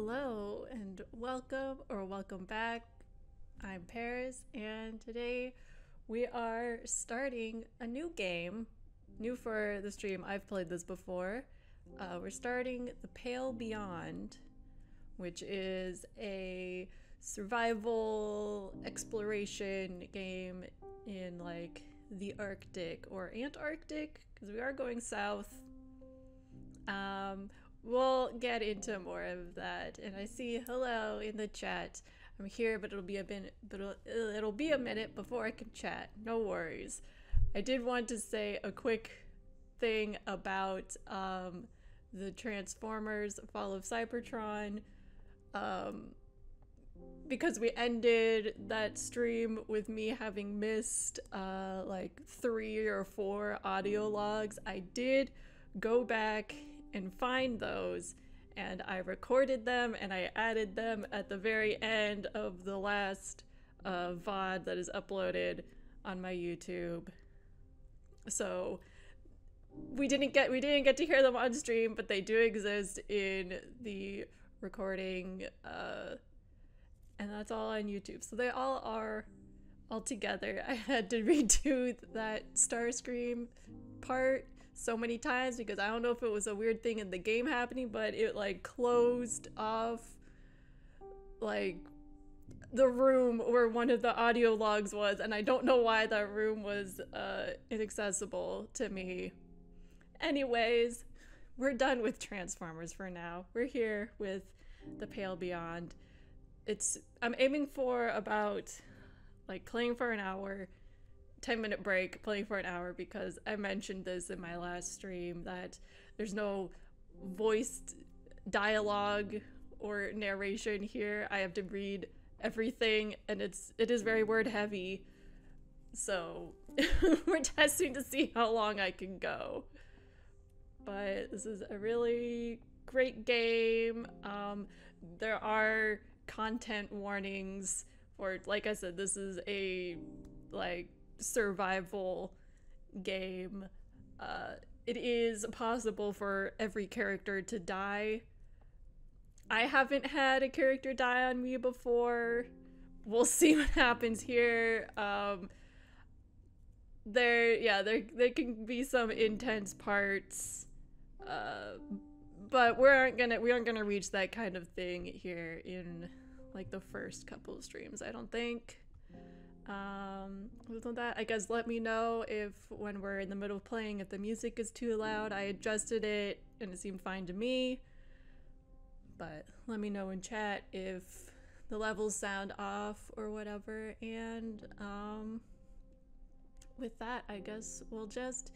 Hello and welcome back. I'm Paris, and today we are starting a new game. New for the stream, I've played this before. We're starting The Pale Beyond, which is a survival exploration game in like the Arctic or Antarctic, because we are going south. We'll get into more of that. And I see hello in the chat. I'm here, but it'll be a minute before I can chat. No worries. I did want to say a quick thing about the Transformers Fall of Cybertron. Because we ended that stream with me having missed like 3 or 4 audio logs. I did go back and find those, and I recorded them and I added them at the very end of the last VOD that is uploaded on my YouTube. So we didn't get to hear them on stream, but they do exist in the recording, and that's all on YouTube. So they all are all together. I had to redo that Starscream part so many times because I don't know if it was a weird thing in the game happening, but it like closed off like the room where one of the audio logs was, and I don't know why that room was inaccessible to me. Anyways, we're done with Transformers for now. We're here with The Pale Beyond. I'm aiming for about like playing for an hour, 10-minute break, playing for an hour, because I mentioned this in my last stream that there's no voiced dialogue or narration here. I have to read everything, and it is very word heavy. So we're testing to see how long I can go. But this is a really great game. There are content warnings for, like I said, this is a like survival game. It is possible for every character to die. I haven't had a character die on me before. We'll see what happens here. There can be some intense parts, but we aren't gonna reach that kind of thing here in like the first couple of streams, I don't think. Other than that, I guess let me know if when we're in the middle of playing, if the music is too loud. I adjusted it and it seemed fine to me, but let me know in chat if the levels sound off or whatever. And with that, I guess we'll just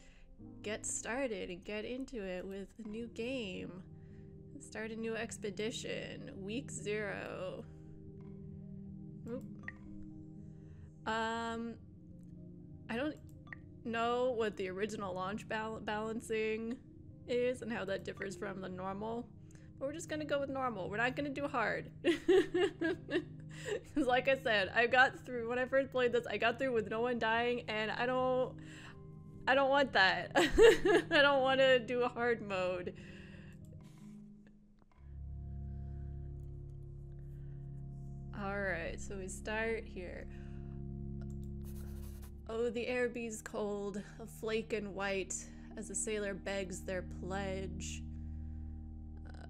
get started and get into it with a new game. Start a new expedition. Week 0. Oop. I don't know what the original launch balancing is and how that differs from the normal, but we're just gonna go with normal. We're not gonna do hard. Because like I said, I got through, when I first played this, I got through with no one dying, and I don't want that. I don't want to do a hard mode. Alright, so we start here. Oh, the air bees cold, a flake and white, as the sailor begs their pledge.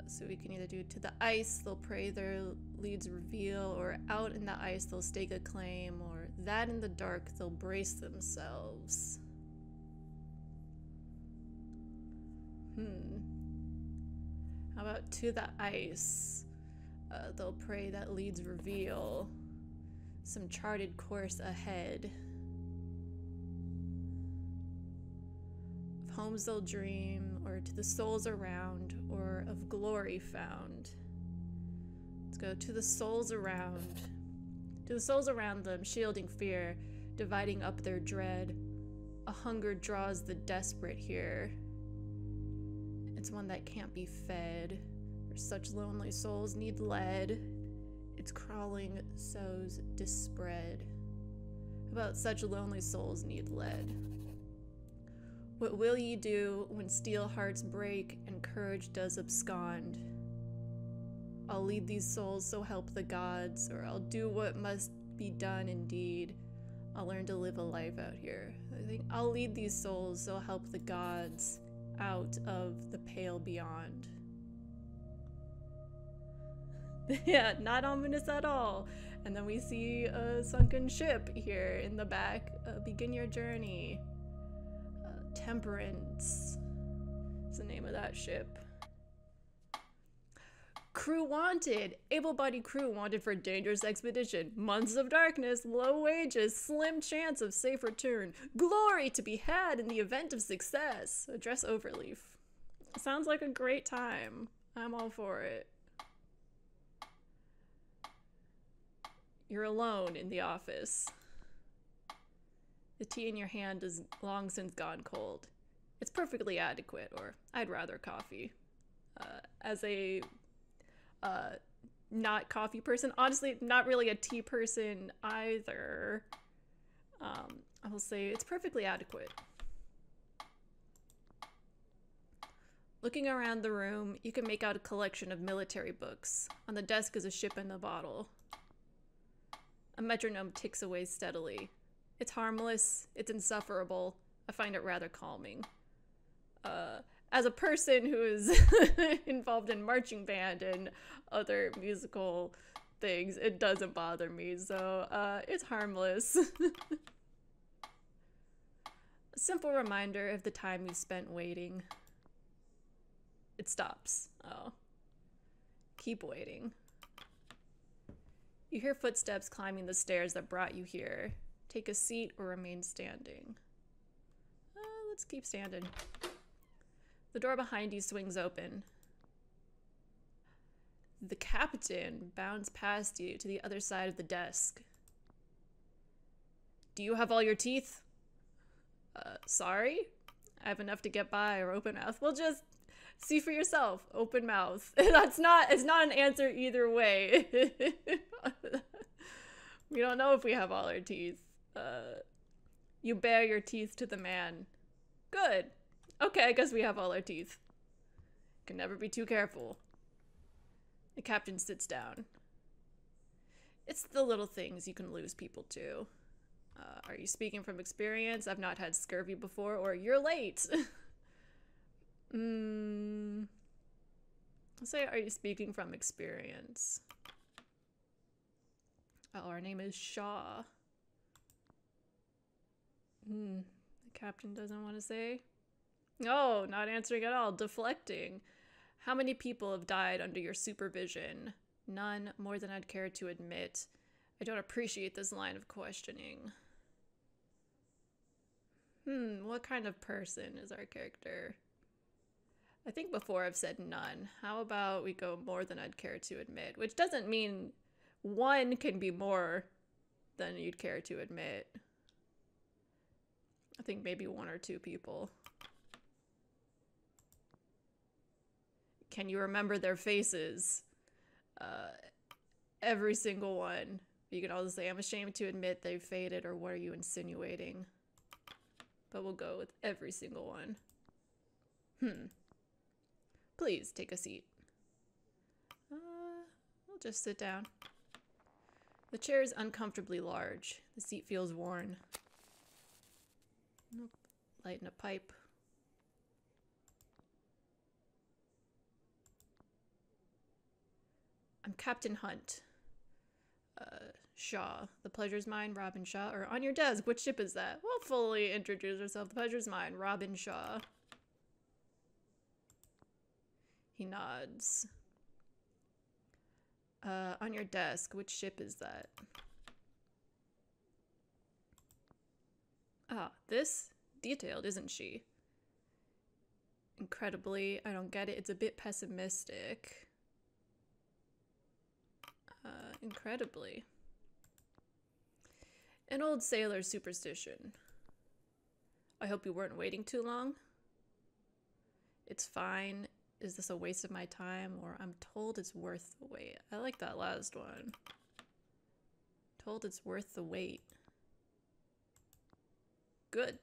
So we can either do to the ice, they'll pray their leads reveal, or out in the ice, they'll stake a claim, or that in the dark, they'll brace themselves. How about to the ice? They'll pray that leads reveal some charted course ahead. Of homes they'll dream, or to the souls around, or of glory found. Let's go to the souls around. To the souls around them, shielding fear, dividing up their dread. A hunger draws the desperate here. It's one that can't be fed. For such lonely souls need lead. Its crawling sows dispread. About such lonely souls need lead. What will ye do when steel hearts break and courage does abscond? I'll lead these souls, so help the gods, or I'll do what must be done indeed. I'll learn to live a life out here. I think I'll lead these souls, so help the gods out of the pale beyond. Yeah, not ominous at all. And then we see a sunken ship here in the back. Begin your journey. Temperance is the name of that ship. Crew wanted. Able-bodied crew wanted for dangerous expedition. Months of darkness, low wages, slim chance of safe return. Glory to be had in the event of success. Address overleaf. Sounds like a great time. I'm all for it. You're alone in the office. The tea in your hand is long since gone cold. It's perfectly adequate, or I'd rather coffee. As a not coffee person, honestly, not really a tea person either, I will say it's perfectly adequate. Looking around the room, you can make out a collection of military books. On the desk is a ship in a bottle. A metronome ticks away steadily. It's harmless, it's insufferable. I find it rather calming. As a person who is involved in marching band and other musical things, it doesn't bother me, so it's harmless. A simple reminder of the time you spent waiting. It stops. Oh. Keep waiting. You hear footsteps climbing the stairs that brought you here. Take a seat or remain standing. Let's keep standing. The door behind you swings open. The captain bounds past you to the other side of the desk. Do you have all your teeth? Sorry? I have enough to get by, or open mouth. Well, just see for yourself. Open mouth. It's not an answer either way. We don't know if we have all our teeth. You bare your teeth to the man. Good. Okay, I guess we have all our teeth. Can never be too careful. The captain sits down. It's the little things you can lose people to. Are you speaking from experience? I've not had scurvy before, or you're late. Let's say, are you speaking from experience? Oh, our name is Shaw. The captain doesn't want to say. Oh, not answering at all. Deflecting. How many people have died under your supervision? None, more than I'd care to admit. I don't appreciate this line of questioning. What kind of person is our character? I think before I've said none. How about we go more than I'd care to admit? Which doesn't mean one can be more than you'd care to admit. I think maybe one or two people. Can you remember their faces? Every single one. You can also say, I'm ashamed to admit they've faded, or what are you insinuating? But we'll go with every single one. Please take a seat. We'll just sit down. The chair is uncomfortably large. The seat feels worn. Nope. Lighten a pipe. I'm Captain Hunt. Shaw. The pleasure's mine, Robin Shaw. Or on your desk, which ship is that? We'll fully introduce ourselves. The pleasure's mine, Robin Shaw. He nods. On your desk, which ship is that? Ah, this? Detailed, isn't she? Incredibly, I don't get it. It's a bit pessimistic. Incredibly. An old sailor's superstition. I hope you weren't waiting too long. It's fine. Is this a waste of my time? Or I'm told it's worth the wait. I like that last one. Told it's worth the wait. Good.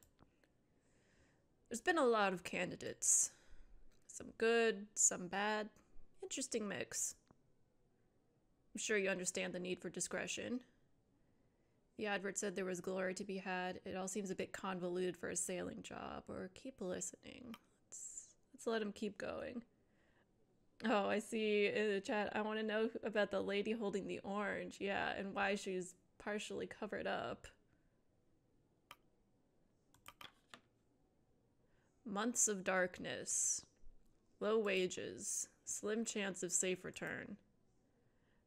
There's been a lot of candidates. Some good, some bad. Interesting mix. I'm sure you understand the need for discretion. The advert said there was glory to be had. It all seems a bit convoluted for a sailing job. Or keep listening. Let's let him keep going. Oh, I see in the chat. I want to know about the lady holding the orange. Yeah, and why she's partially covered up. Months of darkness. Low wages. Slim chance of safe return.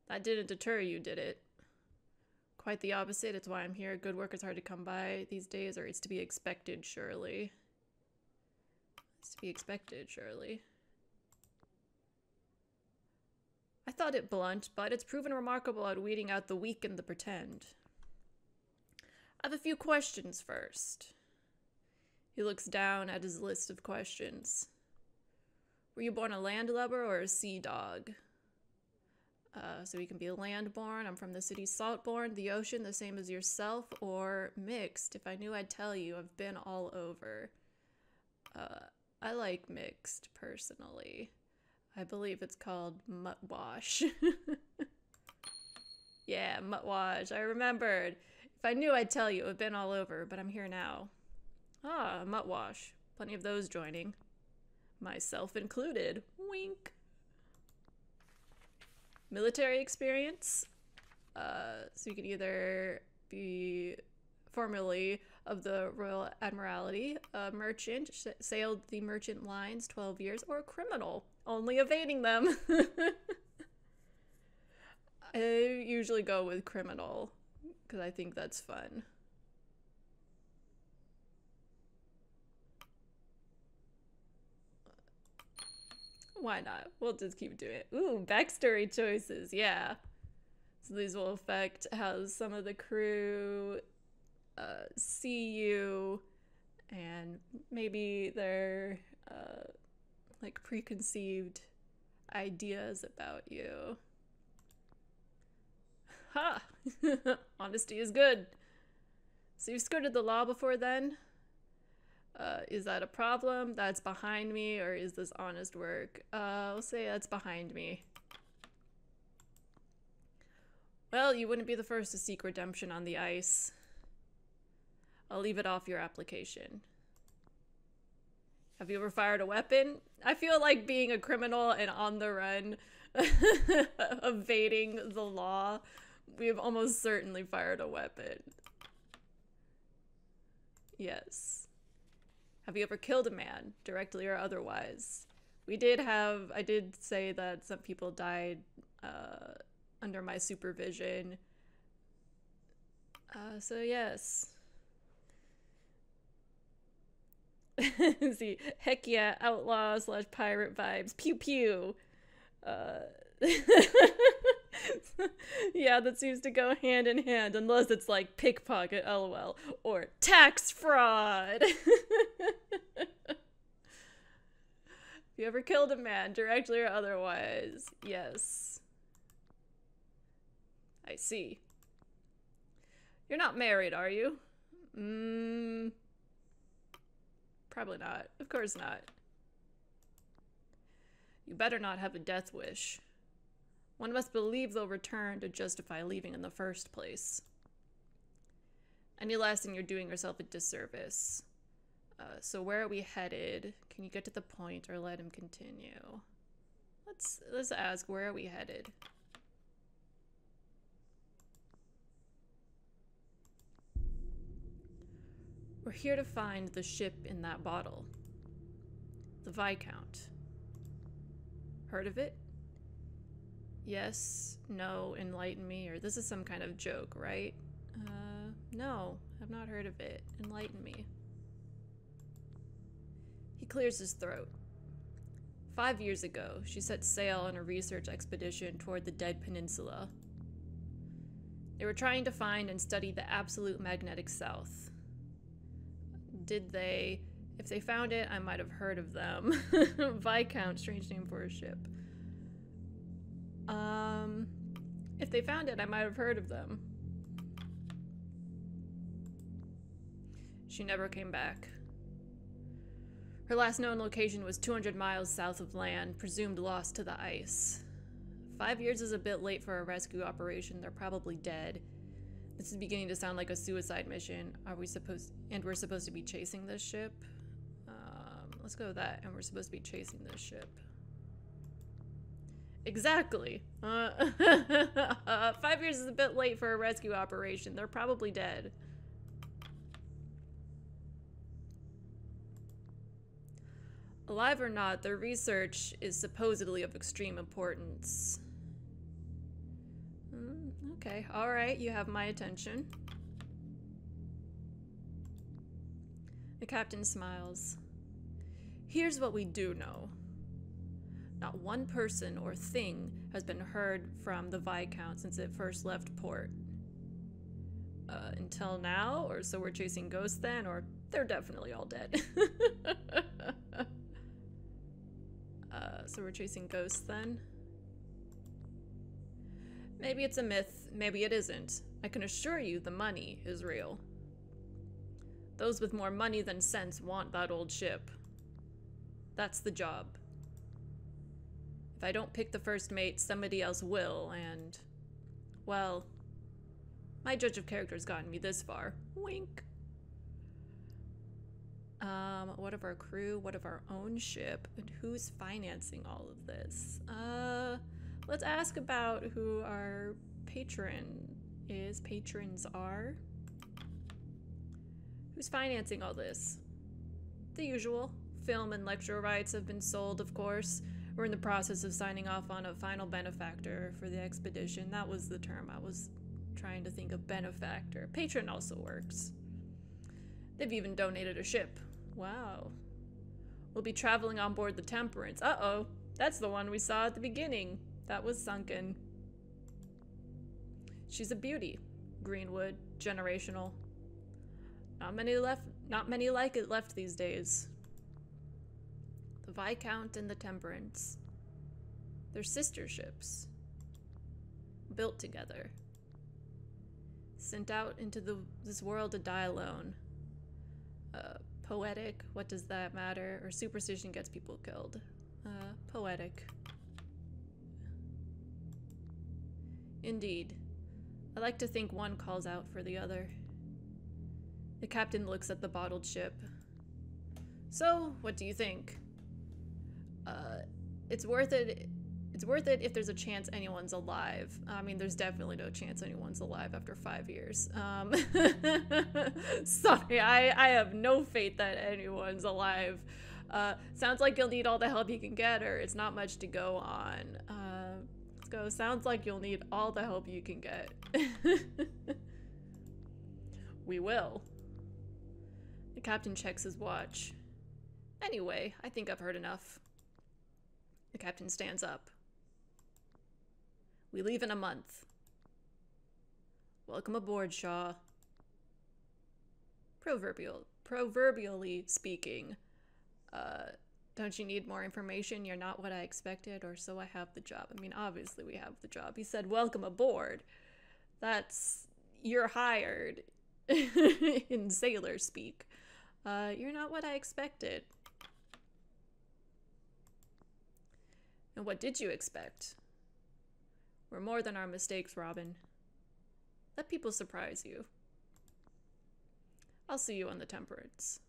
That didn't deter you, did it? Quite the opposite. It's why I'm here. Good work is hard to come by these days, or it's to be expected, surely. It's to be expected, surely. I thought it blunt, but it's proven remarkable at weeding out the weak and the pretend. I have a few questions first. He looks down at his list of questions. Were you born a landlubber or a sea dog? So you can be land-born, I'm from the city, salt-born, the ocean, the same as yourself, or mixed. If I knew, I'd tell you. I've been all over. I like mixed, personally. I believe it's called mutt wash. Yeah, mutt wash. I remembered. If I knew, I'd tell you. I've been all over, but I'm here now. Ah, mutt wash. Plenty of those joining. Myself included. Wink. Military experience. So you can either be formerly of the Royal Admiralty, a merchant, sailed the merchant lines 12 years, or a criminal, only evading them. I usually go with criminal, because I think that's fun. Why not? We'll just keep doing it. Ooh, backstory choices, yeah. So these will affect how some of the crew see you, and maybe their like preconceived ideas about you. Ha! Honesty is good. So you've skirted the law before then? Is that a problem? That's behind me, or is this honest work? I'll say that's behind me. Well, you wouldn't be the first to seek redemption on the ice. I'll leave it off your application. Have you ever fired a weapon? I feel like being a criminal and on the run, evading the law, we've almost certainly fired a weapon. Yes. Have you ever killed a man, directly or otherwise? I did say that some people died under my supervision. So yes. See, heck yeah, outlaw / pirate vibes. Pew pew. Yeah, that seems to go hand in hand, unless it's like pickpocket, lol, or tax fraud. You ever killed a man, directly or otherwise? Yes. I see. You're not married, are you? Probably not. Of course not. You better not have a death wish. One must believe they'll return to justify leaving in the first place. Any less and you're doing yourself a disservice. So where are we headed? Can you get to the point or let him continue? Let's ask, where are we headed? We're here to find the ship in that bottle. The Viscount. Heard of it? Yes, no, enlighten me, or this is some kind of joke, right? No, I've not heard of it. Enlighten me. He clears his throat. 5 years ago, she set sail on a research expedition toward the Dead Peninsula. They were trying to find and study the absolute magnetic south. Did they? If they found it, I might have heard of them. Viscount, strange name for a ship. If they found it, I might have heard of them. She never came back. Her last known location was 200 miles south of land, presumed lost to the ice. 5 years is a bit late for a rescue operation. They're probably dead. This is beginning to sound like a suicide mission. We're supposed to be chasing this ship? Let's go with that, and we're supposed to be chasing this ship. Exactly. 5 years is a bit late for a rescue operation. They're probably dead. Alive or not, their research is supposedly of extreme importance. Okay, alright, you have my attention. The captain smiles. Here's what we do know. Not one person or thing has been heard from the Viscount since it first left port. Until now? Or so we're chasing ghosts then? Or they're definitely all dead. So we're chasing ghosts then? Maybe it's a myth, maybe it isn't. I can assure you the money is real. Those with more money than sense want that old ship. That's the job. If I don't pick the first mate, somebody else will, and... well... my judge of character has gotten me this far. Wink. What of our crew? What of our own ship? And who's financing all of this? Let's ask about who our patrons are. Who's financing all this? The usual. Film and lecture rights have been sold, of course. We're in the process of signing off on a final benefactor for the expedition. That was the term I was trying to think of. Benefactor. Patron also works. They've even donated a ship. Wow. We'll be traveling on board the Temperance. Uh-oh. That's the one we saw at the beginning. That was sunken. She's a beauty. Greenwood. Generational. Not many like it left these days. The Viscount and the Temperance. They're sister ships. Built together. Sent out into this world to die alone. Poetic, what does that matter? Or superstition gets people killed. Poetic. Indeed. I like to think one calls out for the other. The captain looks at the bottled ship. So, what do you think? It's worth it. It's worth it if there's a chance anyone's alive. I mean, there's definitely no chance anyone's alive after 5 years. Sorry, I have no faith that anyone's alive. Sounds like you'll need all the help you can get, or it's not much to go on. Let's go. Sounds like you'll need all the help you can get. We will. The captain checks his watch. Anyway, I think I've heard enough. The captain stands up. We leave in a month. Welcome aboard, Shaw. Proverbially speaking. Don't you need more information? You're not what I expected, or so I have the job. I mean, obviously we have the job. He said, welcome aboard. That's, you're hired in sailor speak. You're not what I expected. And what did you expect? We're more than our mistakes, Robin. Let people surprise you. I'll see you on the Temperance.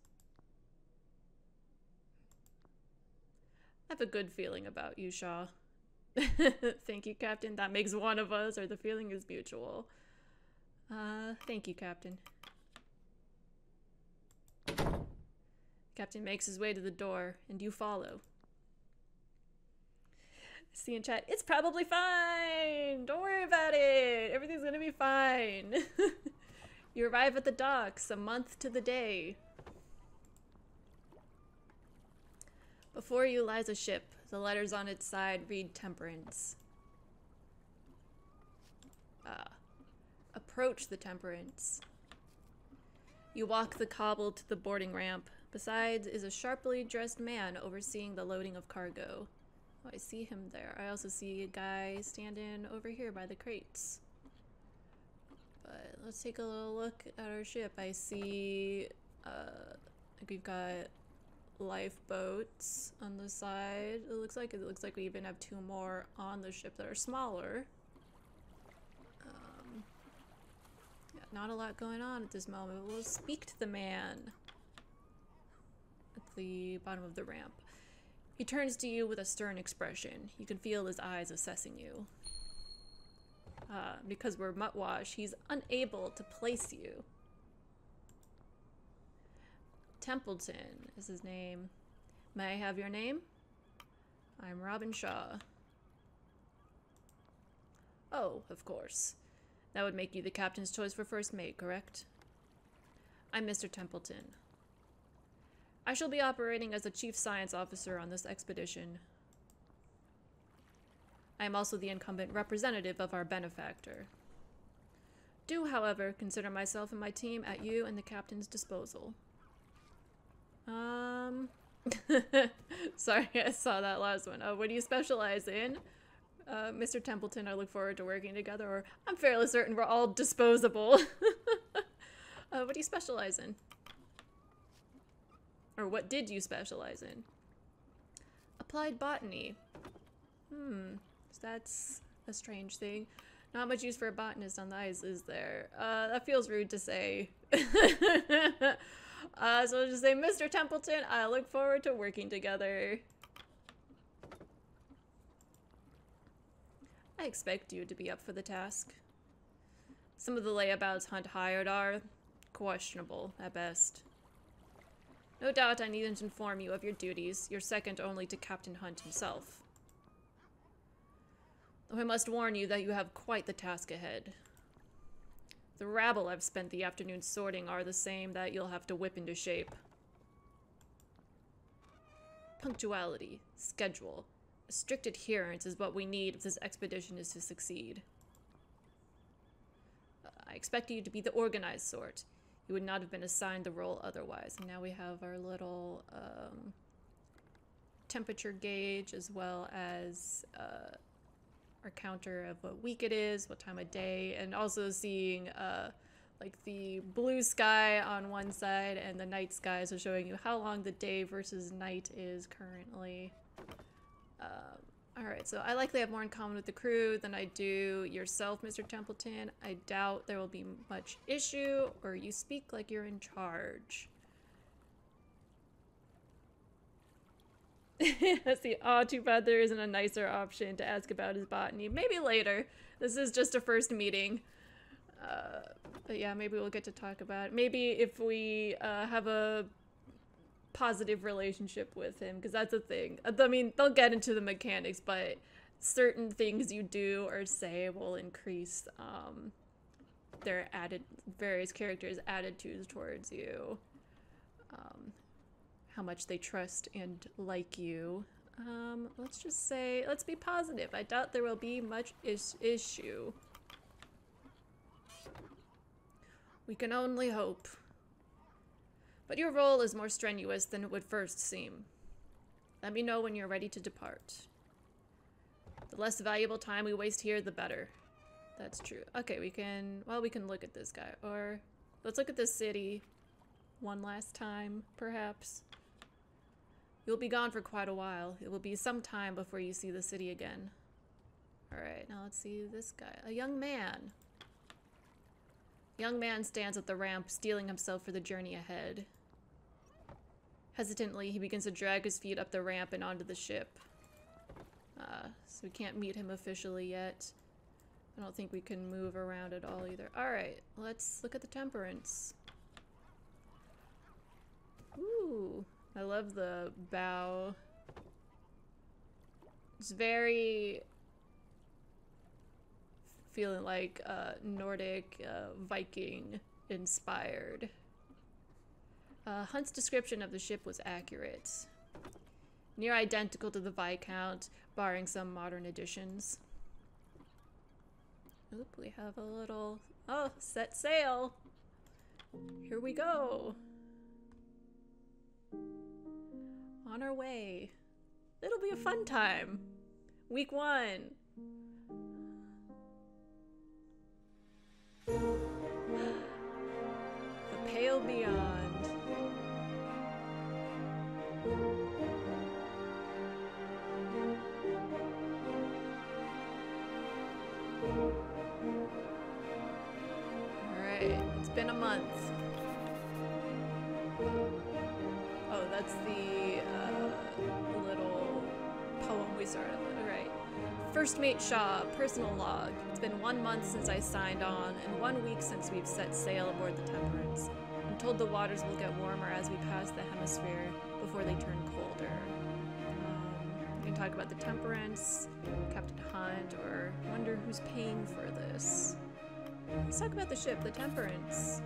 I have a good feeling about you, Shaw. Thank you, Captain. That makes one of us, or the feeling is mutual. Thank you, Captain. Captain makes his way to the door, and you follow. See in chat, it's probably fine. Don't worry about it. Everything's gonna be fine. You arrive at the docks a month to the day. Before you lies a ship. The letters on its side read Temperance. Approach the Temperance. You walk the cobble to the boarding ramp. Besides is a sharply dressed man overseeing the loading of cargo. Oh, I see him there. I also see a guy standing over here by the crates. But let's take a little look at our ship. I see, like we've got lifeboats on the side. It looks like we even have 2 more on the ship that are smaller. Yeah, not a lot going on at this moment. We'll speak to the man at the bottom of the ramp. He turns to you with a stern expression. You can feel his eyes assessing you. Because we're Mutwash, he's unable to place you. Templeton is his name. May I have your name? I'm Robin Shaw. Oh, of course. That would make you the captain's choice for first mate, correct? I'm Mr. Templeton. I shall be operating as the chief science officer on this expedition. I am also the incumbent representative of our benefactor. Do, however, consider myself and my team at you and the captain's disposal. Sorry, I saw that last one. What do you specialize in? Mr. Templeton, I look forward to working together, or I'm fairly certain we're all disposable. What do you specialize in? Or what did you specialize in? Applied botany. That's a strange thing. Not much use for a botanist on the ice, is there? That feels rude to say. So I'll just say, Mr. Templeton, I look forward to working together. I expect you to be up for the task. Some of the layabouts Hunt hired are questionable at best. No doubt I need to inform you of your duties. You're second only to Captain Hunt himself. Though I must warn you that you have quite the task ahead. The rabble I've spent the afternoon sorting are the same that you'll have to whip into shape. Punctuality, schedule, a strict adherence is what we need if this expedition is to succeed. I expect you to be the organized sort. You would not have been assigned the role otherwise. And now we have our little temperature gauge, as well as our counter of what week it is, what time of day, and also seeing like the blue sky on one side and the night sky, so showing you how long the day versus night is currently. Alright, so I likely have more in common with the crew than I do yourself, Mr. Templeton. I doubt there will be much issue, or you speak like you're in charge. Let's see. Oh, too bad there isn't a nicer option to ask about his botany. Maybe later. This is just a first meeting. But yeah, maybe we'll get to talk about it. Maybe if we have a positive relationship with him, because that's a thing. I mean, they'll get into the mechanics, but certain things you do or say will increase their various characters' attitudes towards you. How much they trust and like you. Let's just say, let's be positive. I doubt there will be much issue. We can only hope. But your role is more strenuous than it would first seem. Let me know when you're ready to depart. The less valuable time we waste here, the better. That's true. Okay, we can look at this guy. Or, let's look at this city one last time, perhaps. You'll be gone for quite a while. It will be some time before you see the city again. Alright, now let's see this guy. A young man. Young man stands at the ramp, steeling himself for the journey ahead. Hesitantly, he begins to drag his feet up the ramp and onto the ship. So we can't meet him officially yet. I don't think we can move around at all either. Alright, let's look at the Temperance. Ooh, I love the bow. It's very feeling like Nordic Viking inspired. Hunt's description of the ship was accurate. Near identical to the Viscount, barring some modern additions. Oop, we have a little... Oh, set sail! Here we go! On our way. It'll be a fun time. Week 1. The Pale Beyond. Alright, it's been a month. Oh, that's the little poem we started with. Alright. First Mate Shaw, personal log. It's been 1 month since I signed on, and 1 week since we've set sail aboard the Temperance. I'm told the waters will get warmer as we pass the hemisphere before they turn colder. We can talk about the Temperance, Captain Hunt, or wonder who's paying for this. Let's talk about the ship, the Temperance.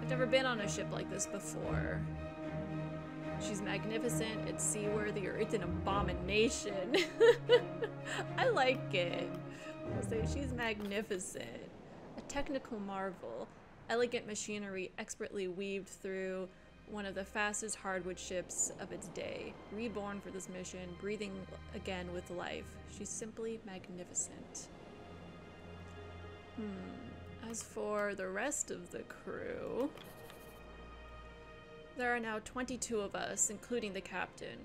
I've never been on a ship like this before. She's magnificent, it's seaworthy, or it's an abomination. I like it. I'll say she's magnificent. A technical marvel. Elegant machinery expertly weaved through one of the fastest hardwood ships of its day. Reborn for this mission, breathing again with life. She's simply magnificent. As for the rest of the crew, there are now 22 of us, including the captain.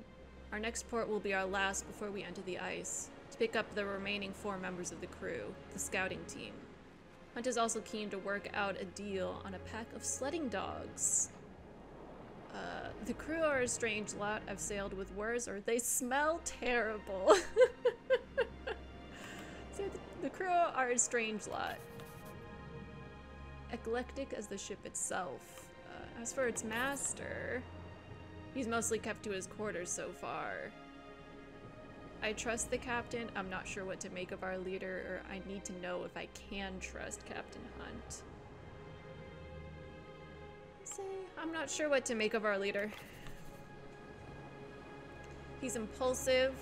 Our next port will be our last before we enter the ice, to pick up the remaining 4 members of the crew, the scouting team. Hunt is also keen to work out a deal on a pack of sledding dogs. The crew are a strange lot. I've sailed with worse, or they smell terrible. So the crew are a strange lot. Eclectic as the ship itself. As for its master, he's mostly kept to his quarters so far. I trust the captain. I'm not sure what to make of our leader, or I need to know if I can trust Captain Hunt. I'm not sure what to make of our leader. He's impulsive.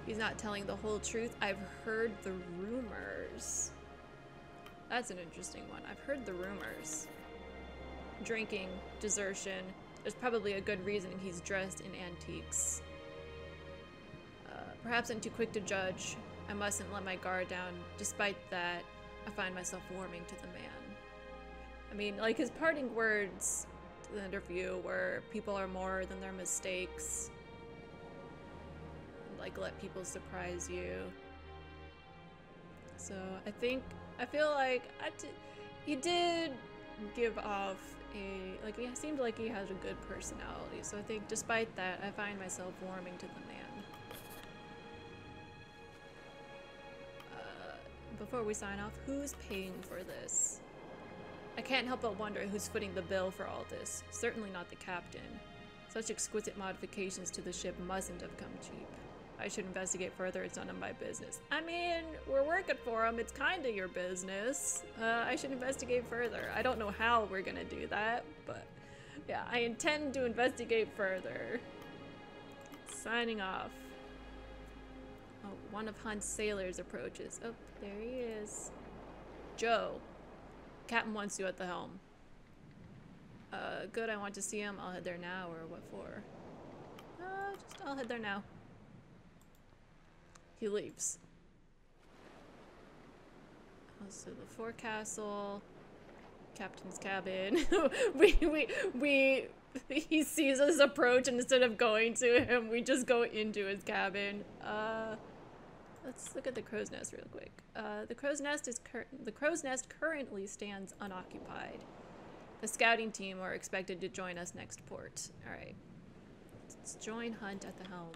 He's not telling the whole truth. I've heard the rumors. That's an interesting one. I've heard the rumors. Drinking, desertion. There's probably a good reason he's dressed in antiques. Perhaps I'm too quick to judge. I mustn't let my guard down. Despite that, I find myself warming to the man. I mean, like, his parting words to the interview were, people are more than their mistakes. Like, let people surprise you. So, I feel like he did give off like, he seemed like he has a good personality. So I think despite that, I find myself warming to the man. Before we sign off, who's paying for this? I can't help but wonder who's footing the bill for all this. Certainly not the captain. Such exquisite modifications to the ship mustn't have come cheap. I should investigate further. It's none of my business. I mean, we're working for him. It's kind of your business. I should investigate further. I don't know how we're gonna do that, but yeah, I intend to investigate further. Signing off. Oh, one of Hunt's sailors approaches. Oh, there he is. Joe. Captain wants you at the helm. Good, I want to see him. I'll head there now, or what for? I'll head there now. He leaves. Also the forecastle, captain's cabin. He sees us approach, and instead of going to him, we just go into his cabin. Let's look at the crow's nest real quick. The crow's nest currently stands unoccupied. The scouting team are expected to join us next port. All right, let's join Hunt at the helm.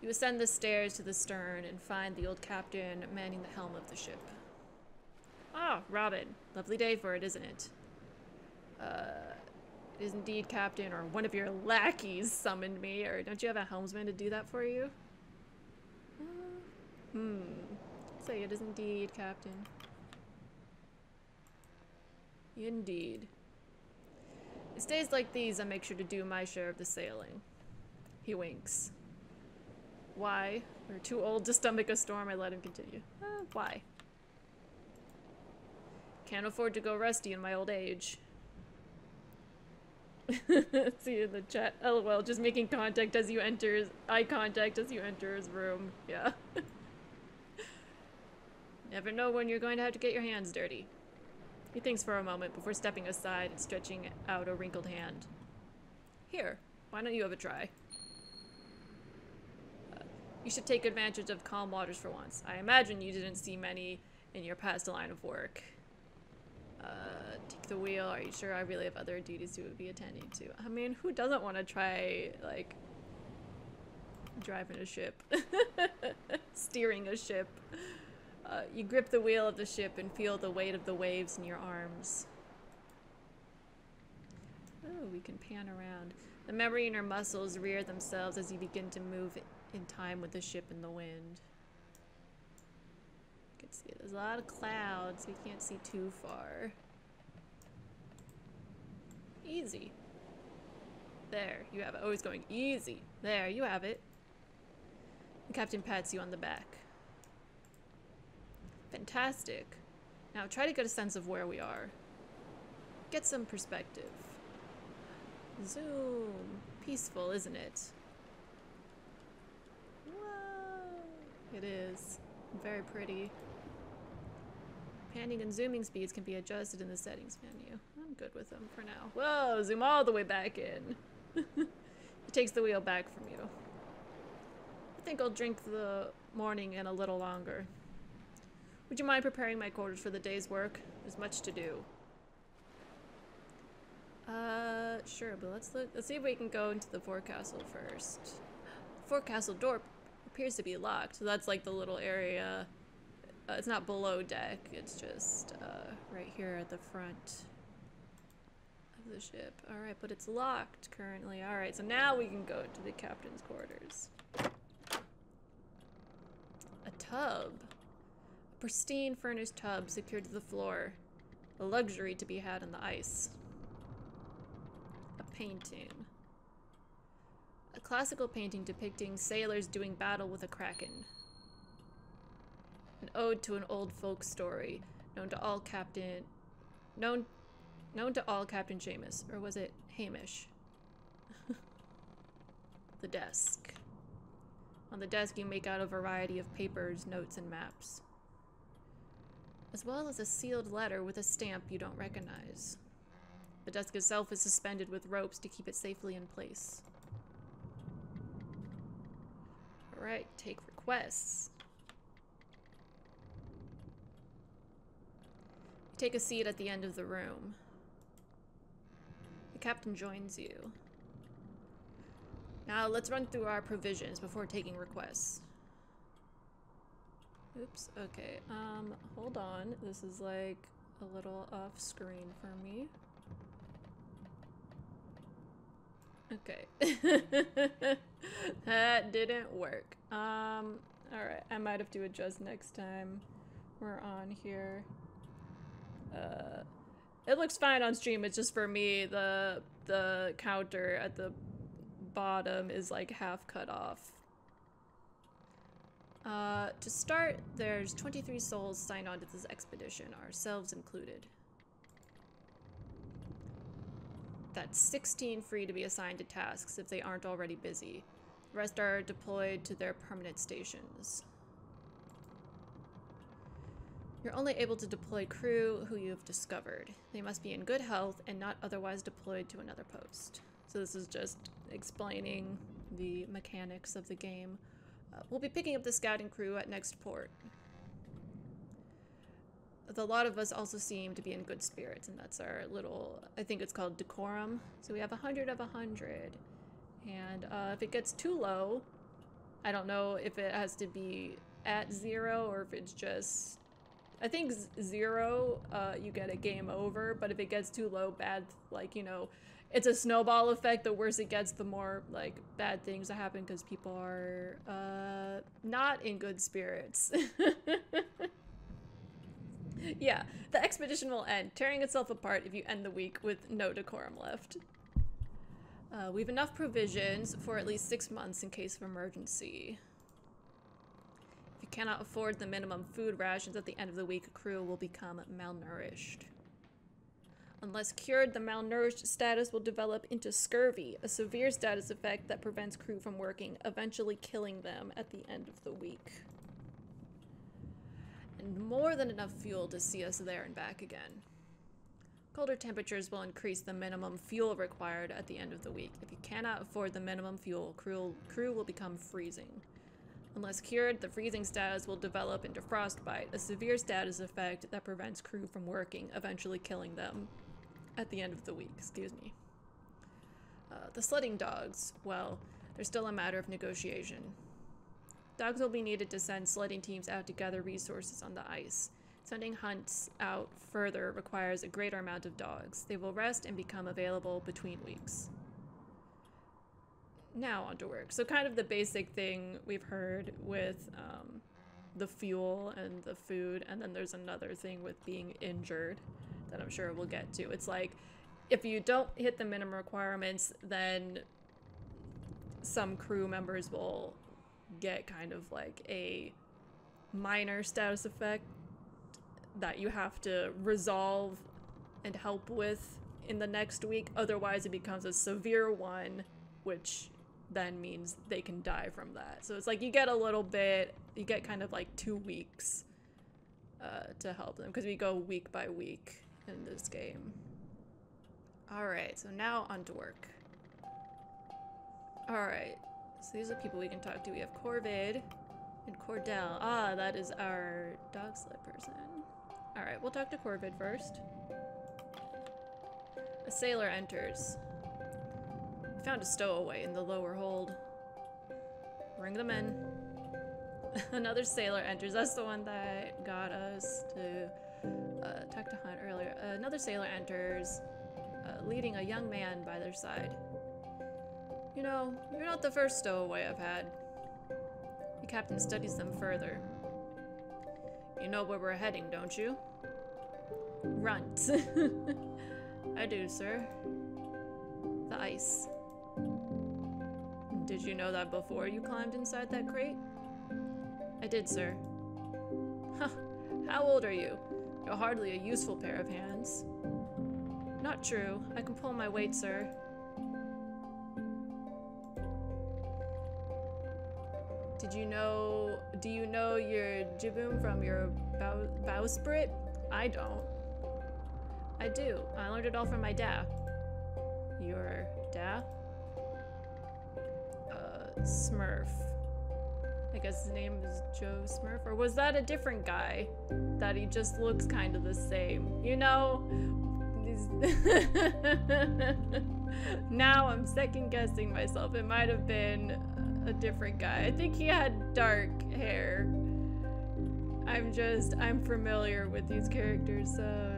You ascend the stairs to the stern and find the old captain manning the helm of the ship. Ah, Robin. Lovely day for it, isn't it? It is indeed, Captain, or one of your lackeys summoned me, or don't you have a helmsman to do that for you? Say it is indeed, Captain. Indeed. It's days like these I make sure to do my share of the sailing. He winks. Why? We're too old to stomach a storm. I let him continue. Why? Can't afford to go rusty in my old age. See you in the chat. LOL, just making contact as you enter eye contact as you enter his room. Yeah. Never know when you're going to have to get your hands dirty. He thinks for a moment before stepping aside and stretching out a wrinkled hand. Here, why don't you have a try? You should take advantage of calm waters for once. I imagine you didn't see many in your past line of work. the wheel. Are you sure? I really have other duties you would be attending to. I mean, who doesn't want to try, like, driving a ship? Steering a ship. You grip the wheel of the ship and feel the weight of the waves in your arms. Oh, we can pan around. The memory in your muscles rear themselves as you begin to move in time with the ship in the wind. You can see there's a lot of clouds, so you can't see too far. Easy. There, you have it. Always going easy. There, you have it. The captain pats you on the back. Fantastic. Now try to get a sense of where we are. Get some perspective. Zoom. Peaceful, isn't it? Whoa. It is. Very pretty. Panning and zooming speeds can be adjusted in the settings menu. I'm good with them for now. Whoa, zoom all the way back in. It takes the wheel back from you. I think I'll drink the morning in a little longer. Would you mind preparing my quarters for the day's work? There's much to do. Sure, but let's see if we can go into the forecastle first. The forecastle door appears to be locked, so that's like the little area. It's not below deck, it's just right here at the front of the ship. Alright, but it's locked currently. Alright, so now we can go to the captain's quarters. A tub. A pristine furnished tub secured to the floor. A luxury to be had on the ice. A painting. A classical painting depicting sailors doing battle with a kraken. An ode to an old folk story known to all Captain Seamus, or was it Hamish? The desk. On the desk you make out a variety of papers, notes, and maps, as well as a sealed letter with a stamp you don't recognize. The desk itself is suspended with ropes to keep it safely in place. Alright, take requests. Take a seat at the end of the room. The captain joins you. Now let's run through our provisions before taking requests. Oops, okay, hold on. This is like a little off screen for me. Okay. That didn't work. Alright, I might have to adjust next time we're on here. It looks fine on stream, it's just for me, the counter at the bottom is like half cut off. To start, there's 23 souls signed on to this expedition, ourselves included. That's 16 free to be assigned to tasks if they aren't already busy. The rest are deployed to their permanent stations. You're only able to deploy crew who you have discovered. They must be in good health and not otherwise deployed to another post. So this is just explaining the mechanics of the game. We'll be picking up the scouting crew at next port. The lot of us also seem to be in good spirits, and that's our little, I think it's called decorum. So we have 100 of 100. And if it gets too low, I don't know if it has to be at 0 or if it's just, I think 0, you get a game over, but if it gets too low, bad, like, you know, it's a snowball effect. The worse it gets, the more, like, bad things that happen because people are, not in good spirits. Yeah, the expedition will end, tearing itself apart if you end the week with no decorum left. We have enough provisions for at least 6 months in case of emergency. If you cannot afford the minimum food rations at the end of the week, crew will become malnourished. Unless cured, the malnourished status will develop into scurvy, a severe status effect that prevents crew from working, eventually killing them at the end of the week. And more than enough fuel to see us there and back again. Colder temperatures will increase the minimum fuel required at the end of the week. If you cannot afford the minimum fuel, crew will become freezing. Unless cured, the freezing status will develop into frostbite, a severe status effect that prevents crew from working, eventually killing them. at the end of the week, excuse me. The sledding dogs, well, they're still a matter of negotiation. Dogs will be needed to send sledding teams out to gather resources on the ice. Sending hunts out further requires a greater amount of dogs. They will rest and become available between weeks. Now on to work. So kind of the basic thing we've heard with the fuel and the food, and then there's another thing with being injured that I'm sure we'll get to. It's like, if you don't hit the minimum requirements, then some crew members will get kind of like a minor status effect that you have to resolve and help with in the next week. Otherwise it becomes a severe one, which then means they can die from that. So it's like you get a little bit, you get kind of like 2 weeks to help them, because we go week by week in this game. Alright, so now on to work. Alright, so these are people we can talk to. We have Corvid and Cordell. Ah, that is our dog sled person. Alright, we'll talk to Corvid first. A sailor enters. We found a stowaway in the lower hold. Bring them in. Another sailor enters. That's the one that got us to talk to Hunt earlier. Another sailor enters, leading a young man by their side. You know, you're not the first stowaway I've had. The captain studies them further. You know where we're heading, don't you? Runt. I do, sir. The ice. Did you know that before you climbed inside that crate? I did, sir. Huh. How old are you? You're hardly a useful pair of hands. Not true. I can pull my weight, sir. Do you know your jibboom from your bowsprit? I don't. I do. I learned it all from my dad. Your dad? Smurf. I guess his name is Joe Smurf, or was that a different guy that he just looks kind of the same? You know, now I'm second guessing myself. It might have been a different guy. I think he had dark hair. I'm familiar with these characters, so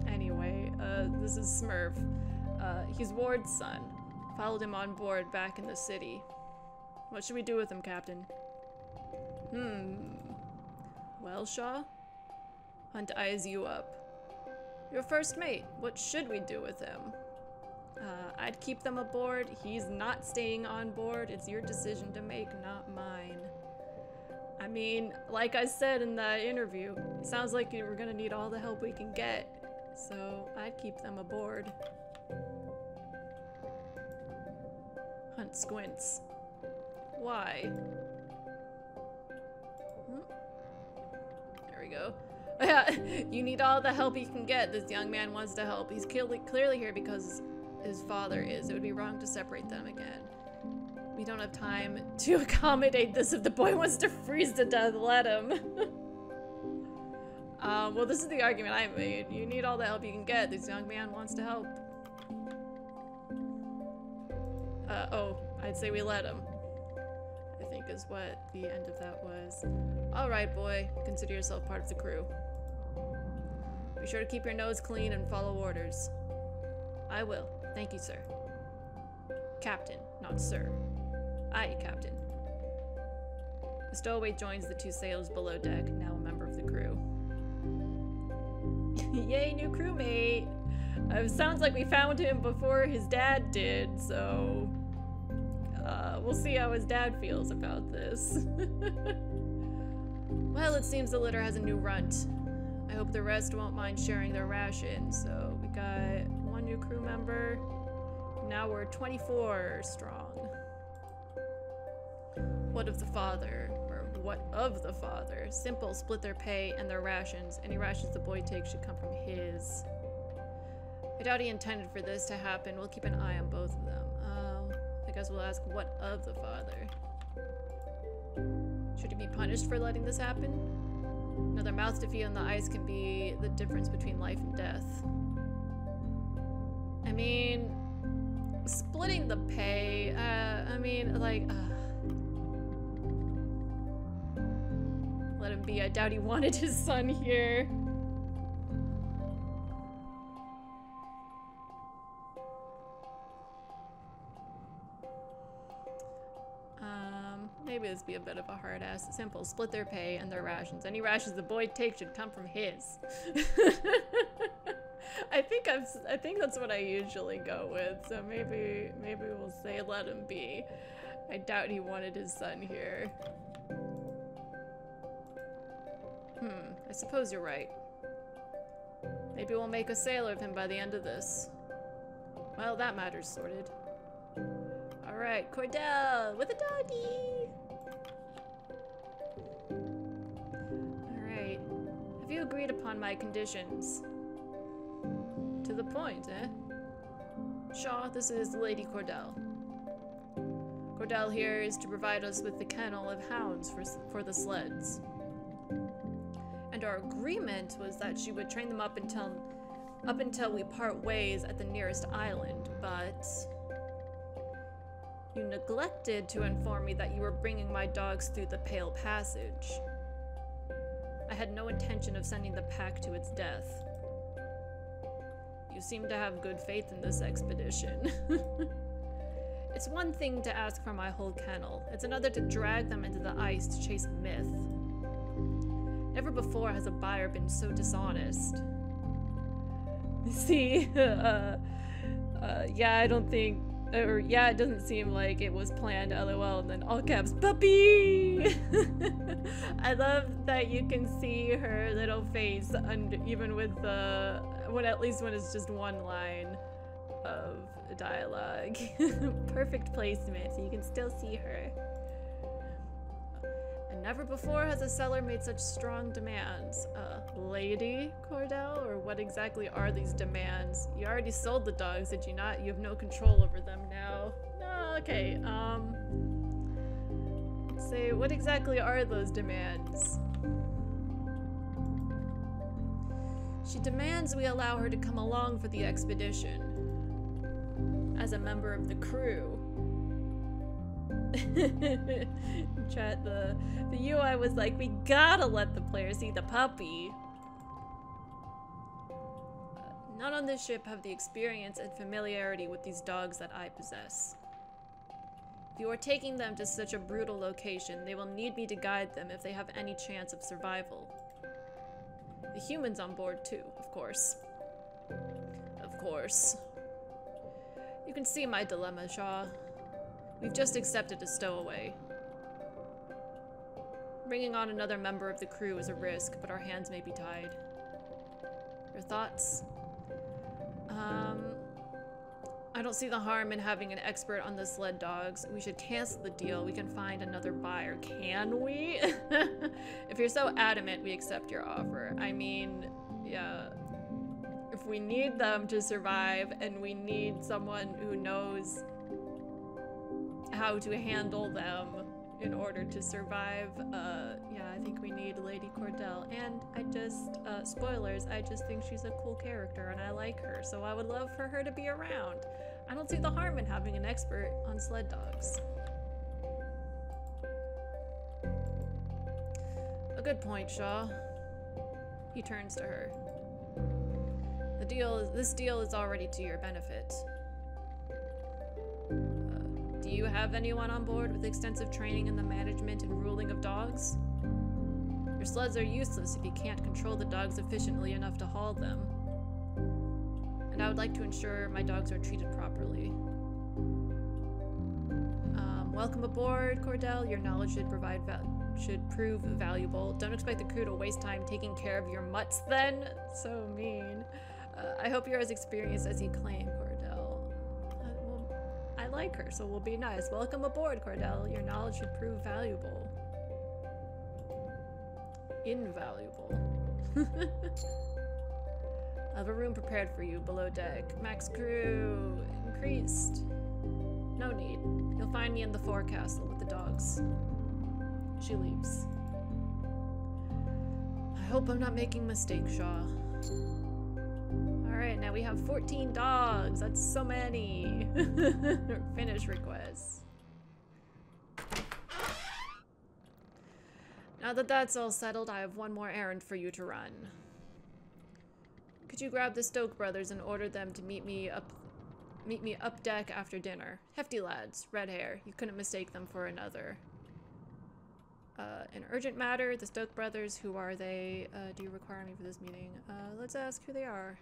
anyway, this is Smurf. He's Ward's son. Followed him on board back in the city. What should we do with him, Captain? Well, Shaw? Hunt eyes you up. Your first mate. What should we do with him? I'd keep them aboard. He's not staying on board. It's your decision to make, not mine. I mean, like I said in the interview, it sounds like we're gonna need all the help we can get. So I'd keep them aboard. Hunt squints. Why? There we go. You need all the help you can get. This young man wants to help. He's clearly here because his father is. It would be wrong to separate them again. We don't have time to accommodate this. If the boy wants to freeze to death, let him. Well, this is the argument I made. You need all the help you can get. This young man wants to help. Oh, I'd say we let him. I think is what the end of that was. Alright, boy. Consider yourself part of the crew. Be sure to keep your nose clean and follow orders. I will. Thank you, sir. Captain, not sir. Aye, Captain. The stowaway joins the 2 sailors below deck, now a member of the crew. Yay, new crewmate! It sounds like we found him before his dad did, so... we'll see how his dad feels about this. Well, it seems the litter has a new runt. I hope the rest won't mind sharing their rations. So we got 1 new crew member. Now we're 24 strong. What of the father? Or what of the father? Simple, split their pay and their rations. Any rations the boy takes should come from his. I doubt he intended for this to happen. We'll keep an eye on both of them. I guess we'll ask what of the father. Should he be punished for letting this happen? Another mouth to feed on the ice can be the difference between life and death. I mean, splitting the pay, I mean, like, let him be. I doubt he wanted his son here. Maybe this be a bit of a hard ass. Simple. Split their pay and their rations. Any rations the boy takes should come from his. I think that's what I usually go with. So maybe we'll say let him be. I doubt he wanted his son here. I suppose you're right. Maybe we'll make a sailor of him by the end of this. Well, that matter's sorted. Alright, Cordell with a doggy! Alright. Have you agreed upon my conditions? To the point, eh? Shaw, this is Lady Cordell. Cordell here is to provide us with the kennel of hounds for the sleds. And our agreement was that she would train them up until we part ways at the nearest island, but you neglected to inform me that you were bringing my dogs through the Pale Passage. I had no intention of sending the pack to its death. You seem to have good faith in this expedition. It's one thing to ask for my whole kennel. It's another to drag them into the ice to chase myth. Never before has a buyer been so dishonest. See, yeah, I don't think, or yeah, it doesn't seem like it was planned, lol, and then all caps, puppy! I love that you can see her little face under, even with the, at least when it's just one line of dialogue. Perfect placement, so you can still see her. And never before has a seller made such strong demands. Lady Cordell, or what exactly are these demands? You already sold the dogs, did you not? You have no control over them now. No, okay, let's say, what exactly are those demands? She demands we allow her to come along for the expedition. As a member of the crew. Chat, the UI was like, we gotta let the player see the puppy. None on this ship have the experience and familiarity with these dogs that I possess. If you are taking them to such a brutal location, they will need me to guide them if they have any chance of survival. The humans on board too, of course. Of course. You can see my dilemma, Shaw. We've just accepted a stowaway. Bringing on another member of the crew is a risk, but our hands may be tied. Your thoughts? I don't see the harm in having an expert on the sled dogs. We should cancel the deal. We can find another buyer. Can we? If you're so adamant, we accept your offer. I mean, yeah. If we need them to survive and we need someone who knows how to handle them in order to survive, yeah, I think we need Lady Cordell. And I just, spoilers, I just think she's a cool character and I like her, so I would love for her to be around. I don't see the harm in having an expert on sled dogs. A good point, Shaw. He turns to her. This deal is already to your benefit. Do you have anyone on board with extensive training in the management and ruling of dogs? Your sleds are useless if you can't control the dogs efficiently enough to haul them. And I would like to ensure my dogs are treated properly. Welcome aboard, Cordell. Your knowledge should prove valuable. Don't expect the crew to waste time taking care of your mutts then. So mean. I hope you're as experienced as you claim, Cordell. Well, I like her, so we'll be nice. Welcome aboard, Cordell. Your knowledge should prove valuable. Invaluable. I have a room prepared for you below deck. Max crew increased. No need. You'll find me in the forecastle with the dogs. She leaves. I hope I'm not making mistakes, Shaw. Alright, now we have 14 dogs. That's so many. Finish requests. Now that that's all settled, I have one more errand for you to run. Could you grab the Stoke brothers and order them to meet me up deck after dinner? Hefty lads, red hair. You couldn't mistake them for another. An urgent matter, the Stoke brothers, who are they? Do you require me for this meeting? Let's ask who they are.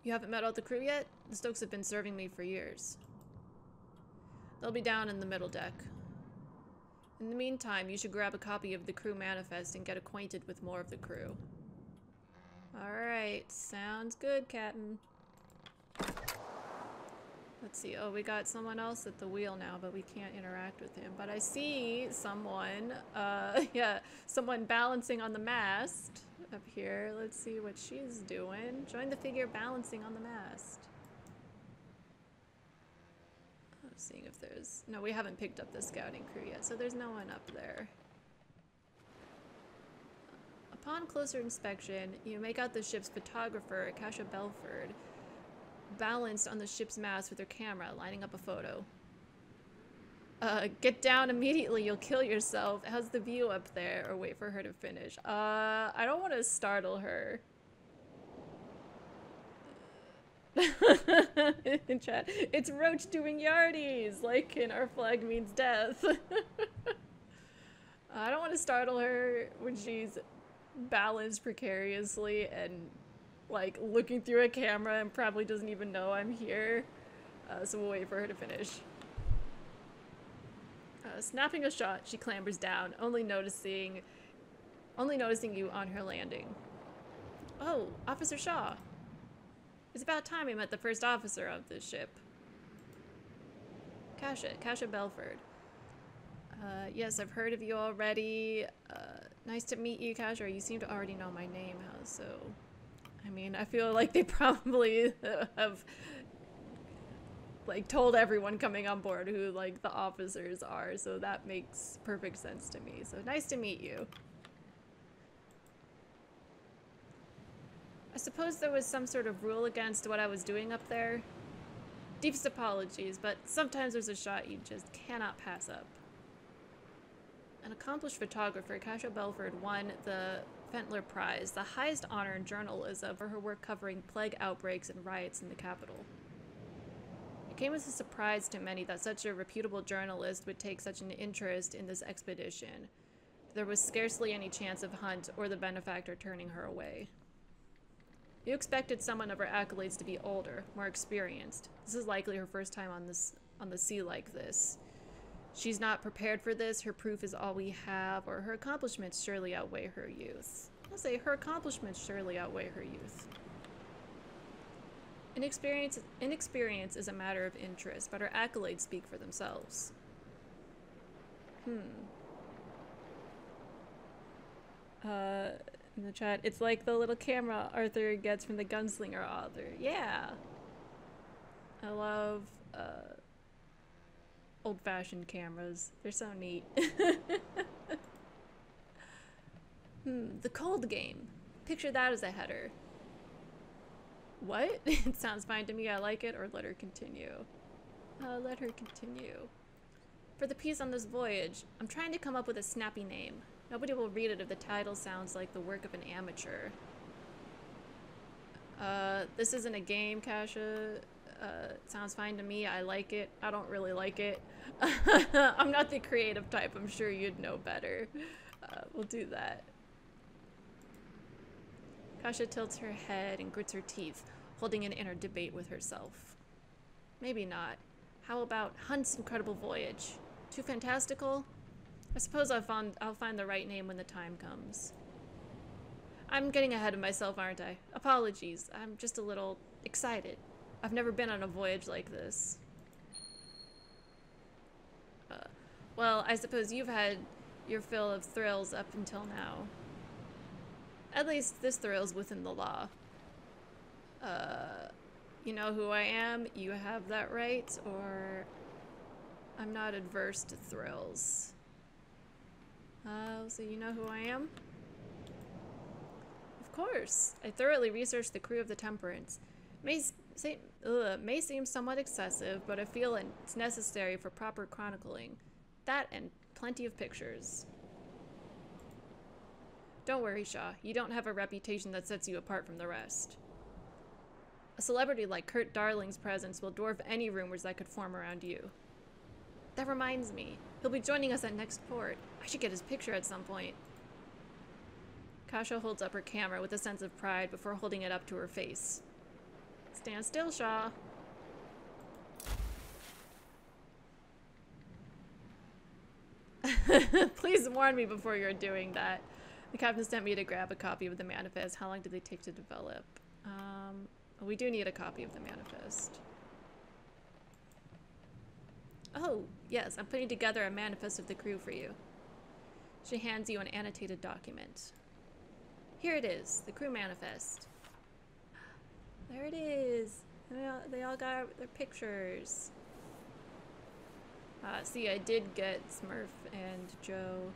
You haven't met all the crew yet? The Stokes have been serving me for years. They'll be down in the middle deck. In the meantime, you should grab a copy of the crew manifest and get acquainted with more of the crew. Alright, sounds good, Captain. Let's see, oh, we got someone else at the wheel now, but we can't interact with him. But I see someone, yeah, someone balancing on the mast up here. Let's see what she's doing. Join the figure balancing on the mast. I'm seeing if there's... No, we haven't picked up the scouting crew yet, so there's no one up there. Upon closer inspection, you make out the ship's photographer, Akasha Belford, balanced on the ship's mast with her camera, lining up a photo. Get down immediately, you'll kill yourself. How's the view up there? Or wait for her to finish. I don't want to startle her. In chat, it's Roach doing yardies, like in Our Flag Means Death. I don't want to startle her when she's balanced precariously and like looking through a camera and probably doesn't even know I'm here. So we'll wait for her to finish. Snapping a shot, she clambers down, only noticing you on her landing. Oh, Officer Shaw. It's about time we met the first officer of this ship. Kasha Belford. Yes, I've heard of you already. Nice to meet you, Kasha. You seem to already know my name, so... I mean, I feel like they probably have, like, told everyone coming on board who, like, the officers are, so that makes perfect sense to me. So, nice to meet you. I suppose there was some sort of rule against what I was doing up there. Deepest apologies, but sometimes there's a shot you just cannot pass up. An accomplished photographer, Kasha Belford won the Fentler Prize, the highest honor in journalism, for her work covering plague outbreaks and riots in the capital. It came as a surprise to many that such a reputable journalist would take such an interest in this expedition. There was scarcely any chance of Hunt or the benefactor turning her away. You expected someone of her accolades to be older, more experienced. This is likely her first time on the sea like this. She's not prepared for this, her proof is all we have, or her accomplishments surely outweigh her youth. I'll say her accomplishments surely outweigh her youth. Inexperience is a matter of interest, but her accolades speak for themselves. In the chat, it's like the little camera Arthur gets from the Gunslinger author. Yeah! I love, old-fashioned cameras. They're so neat. The cold game. Picture that as a header. What? It sounds fine to me. I like it. Or let her continue. Let her continue. For the piece on this voyage, I'm trying to come up with a snappy name. Nobody will read it if the title sounds like the work of an amateur. This isn't a game, Kasha. Sounds fine to me. I like it. I don't really like it. I'm not the creative type. I'm sure you'd know better. We'll do that. Kasha tilts her head and grits her teeth, holding an inner debate with herself. Maybe not. How about Hunt's Incredible Voyage? Too fantastical? I suppose I'll find the right name when the time comes. I'm getting ahead of myself, aren't I? Apologies. I'm just a little excited. I've never been on a voyage like this. Well, I suppose you've had your fill of thrills up until now. At least this thrill's within the law. You know who I am? You have that right, or I'm not adverse to thrills. So you know who I am? Of course. I thoroughly researched the crew of the Temperance. May seem somewhat excessive, but I feel it's necessary for proper chronicling. That and plenty of pictures. Don't worry, Shaw. You don't have a reputation that sets you apart from the rest. A celebrity like Kurt Darling's presence will dwarf any rumors that could form around you. That reminds me. He'll be joining us at next port. I should get his picture at some point. Kasha holds up her camera with a sense of pride before holding it up to her face. Stand still, Shaw. Please warn me before you're doing that. The captain sent me to grab a copy of the manifest. How long did they take to develop? We do need a copy of the manifest. Oh, yes, I'm putting together a manifest of the crew for you. She hands you an annotated document. Here it is, the crew manifest. There it is. They all got their pictures. See, I did get Smurf and Joe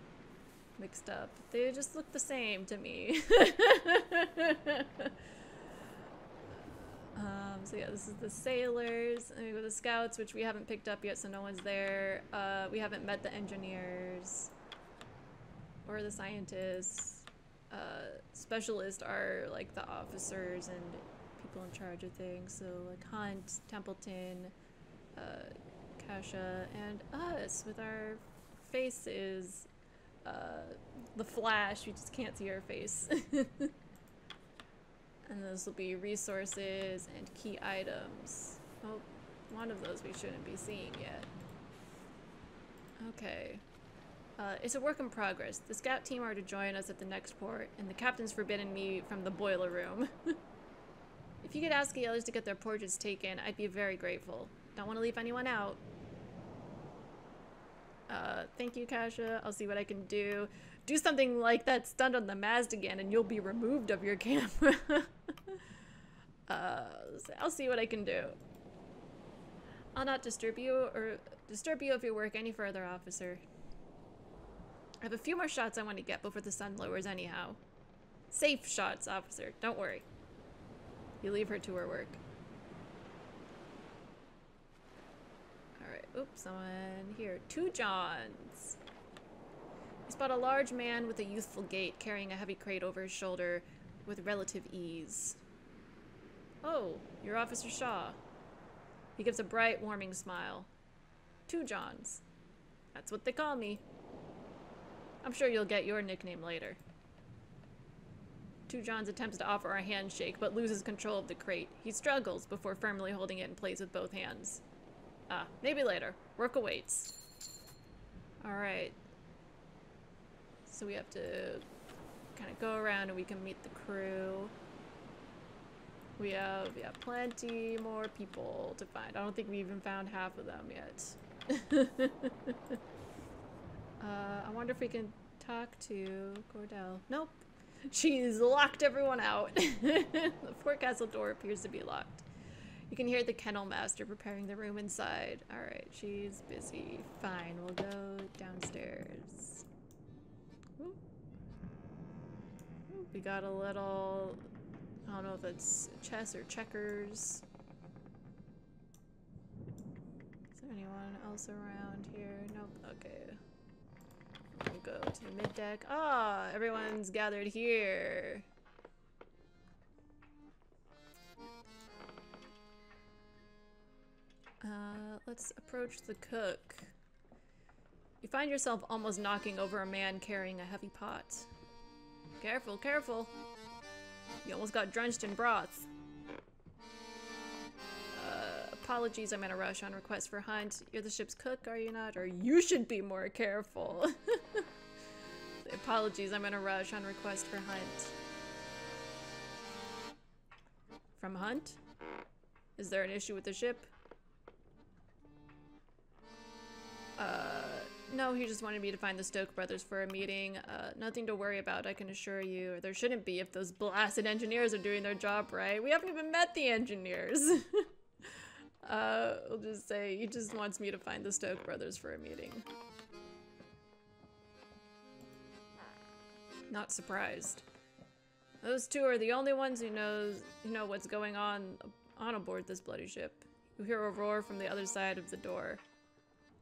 mixed up. They just look the same to me. So yeah, this is the sailors. And we go the scouts, which we haven't picked up yet, so no one's there. We haven't met the engineers or the scientists. Specialists are like the officers and people in charge of things. So like Hunt, Templeton, Kasha, and us with our faces. The Flash, we just can't see our face. And those will be resources and key items. Oh, one of those we shouldn't be seeing yet. Okay. It's a work in progress. The scout team are to join us at the next port, and the captain's forbidden me from the boiler room. If you could ask the others to get their portraits taken, I'd be very grateful. Don't want to leave anyone out. Thank you, Kasha. I'll see what I can do. Do something like that stunt on the mast again and you'll be removed of your camera. I'll see what I can do. I'll not disturb you of your work any further, officer. I have a few more shots I want to get before the sun lowers anyhow. Safe shots, officer. Don't worry. You leave her to her work. Alright, oops, someone here. 2 Johns. We spot a large man with a youthful gait carrying a heavy crate over his shoulder with relative ease. Oh, you're Officer Shaw. He gives a bright, warming smile. 2 Johns. That's what they call me. I'm sure you'll get your nickname later. 2 Johns attempts to offer a handshake, but loses control of the crate. He struggles before firmly holding it in place with both hands. Maybe later. Work awaits. Alright. So we have to kind of go around and we can meet the crew. We have plenty more people to find. I don't think we even found half of them yet. I wonder if we can talk to Cordell. Nope. She's locked everyone out. The forecastle door appears to be locked. You can hear the kennel master preparing the room inside. Alright, she's busy. Fine, we'll go downstairs. Ooh. Ooh, we got a little... I don't know if it's chess or checkers. Is there anyone else around here? Nope. Okay. We'll go to the mid deck. Ah, everyone's gathered here. Let's approach the cook. You find yourself almost knocking over a man carrying a heavy pot. Careful, careful. You almost got drenched in broth. Apologies, I'm in a rush on request for Hunt. You're the ship's cook, are you not? Or you should be more careful. Apologies, I'm in a rush on request for Hunt. From Hunt? Is there an issue with the ship? No, he just wanted me to find the Stoke brothers for a meeting. Nothing to worry about, I can assure you. There shouldn't be if those blasted engineers are doing their job right. We haven't even met the engineers. We'll just say he just wants me to find the Stoke brothers for a meeting. Not surprised. Those two are the only ones who know what's going on aboard this bloody ship. You hear a roar from the other side of the door.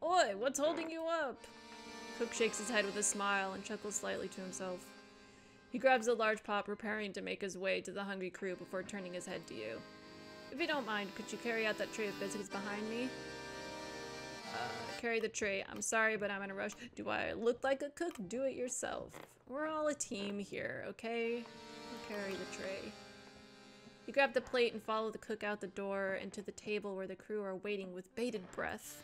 Oi, what's holding you up? Cook shakes his head with a smile and chuckles slightly to himself. He grabs a large pot, preparing to make his way to the hungry crew before turning his head to you. If you don't mind, could you carry out that tray of biscuits behind me? Carry the tray. I'm sorry, but I'm in a rush. Do I look like a cook? Do it yourself. We're all a team here, okay? Carry the tray. You grab the plate and follow the cook out the door and to the table where the crew are waiting with bated breath.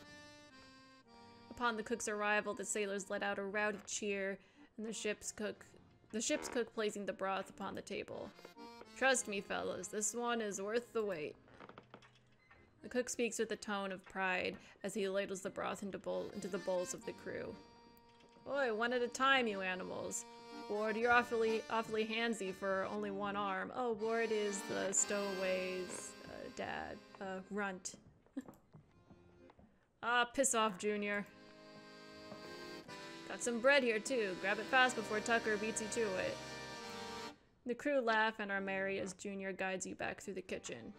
Upon the cook's arrival, the sailors let out a rowdy cheer, and the ship's cook placing the broth upon the table. Trust me, fellas, this one is worth the wait. The cook speaks with a tone of pride as he ladles the broth into the bowls of the crew. Oi, one at a time, you animals. Ward, you're awfully handsy for only one arm. Oh, Ward is the stowaway's dad. Runt. Ah, piss off, Junior. Got some bread here, too. Grab it fast before Tucker beats you to it. The crew laugh and are merry as Junior guides you back through the kitchen.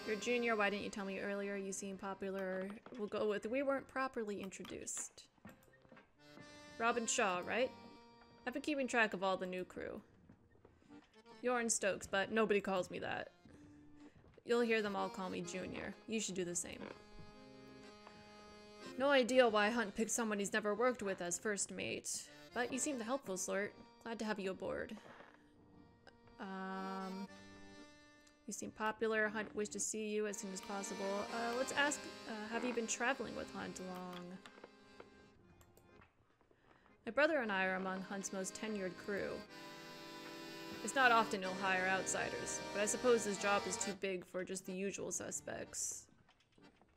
You're Junior, why didn't you tell me earlier? You seem popular. We'll go with we weren't properly introduced. Robin Shaw, right? I've been keeping track of all the new crew. Yoren Stokes, but nobody calls me that. You'll hear them all call me Junior. You should do the same. No idea why Hunt picked someone he's never worked with as first mate, but you seem the helpful sort. Glad to have you aboard. You seem popular. Hunt wished to see you as soon as possible. Let's ask, have you been traveling with Hunt long? My brother and I are among Hunt's most tenured crew. It's not often he'll hire outsiders, but I suppose his job is too big for just the usual suspects.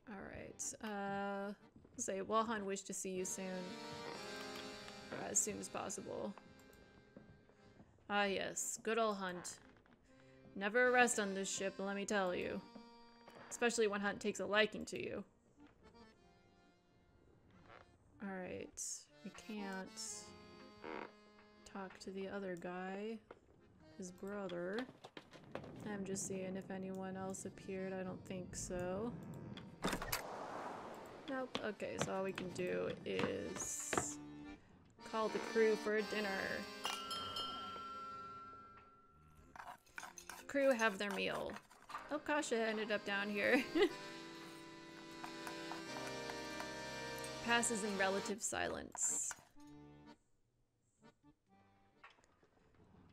Alright, say, well, Hunt wished to see you soon. Or as soon as possible. Ah yes, good old Hunt. Never a rest on this ship, let me tell you. Especially when Hunt takes a liking to you. Alright, we can't talk to the other guy, his brother. I'm just seeing if anyone else appeared. I don't think so. Nope. Okay, so all we can do is call the crew for dinner. The crew have their meal. Oh, Kasha ended up down here. Passes in relative silence.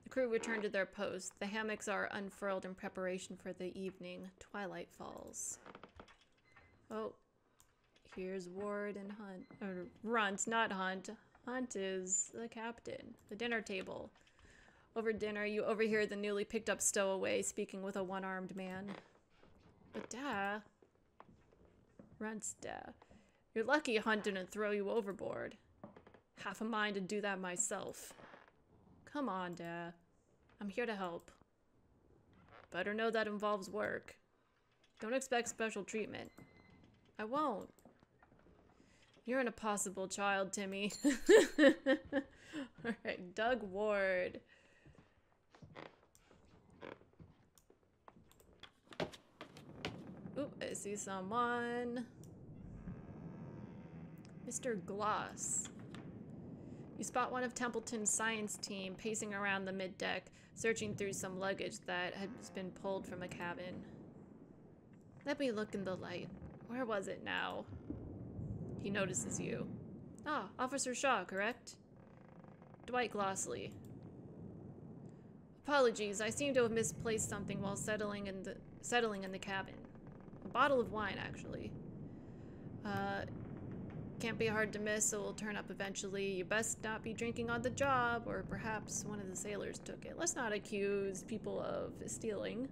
The crew return to their post. The hammocks are unfurled in preparation for the evening. Twilight falls. Oh, here's Ward and Hunt. Or Runt, not Hunt. Hunt is the captain. The dinner table. Over dinner, you overhear the newly picked up stowaway speaking with a one-armed man. But Dad. Runt's Dad. You're lucky Hunt didn't throw you overboard. Half a mind to do that myself. Come on, Dad. I'm here to help. Better know that involves work. Don't expect special treatment. I won't. You're an impossible child, Timmy. Alright, Doug Ward. Oop, I see someone. Mr. Gloss. You spot one of Templeton's science team pacing around the mid-deck, searching through some luggage that has been pulled from a cabin. Let me look in the light. Where was it now? He notices you. Ah, Officer Shaw, correct? Dwight Glossley. Apologies, I seem to have misplaced something while settling in the cabin. A bottle of wine, actually. Can't be hard to miss, so it'll turn up eventually. You best not be drinking on the job, or perhaps one of the sailors took it. Let's not accuse people of stealing.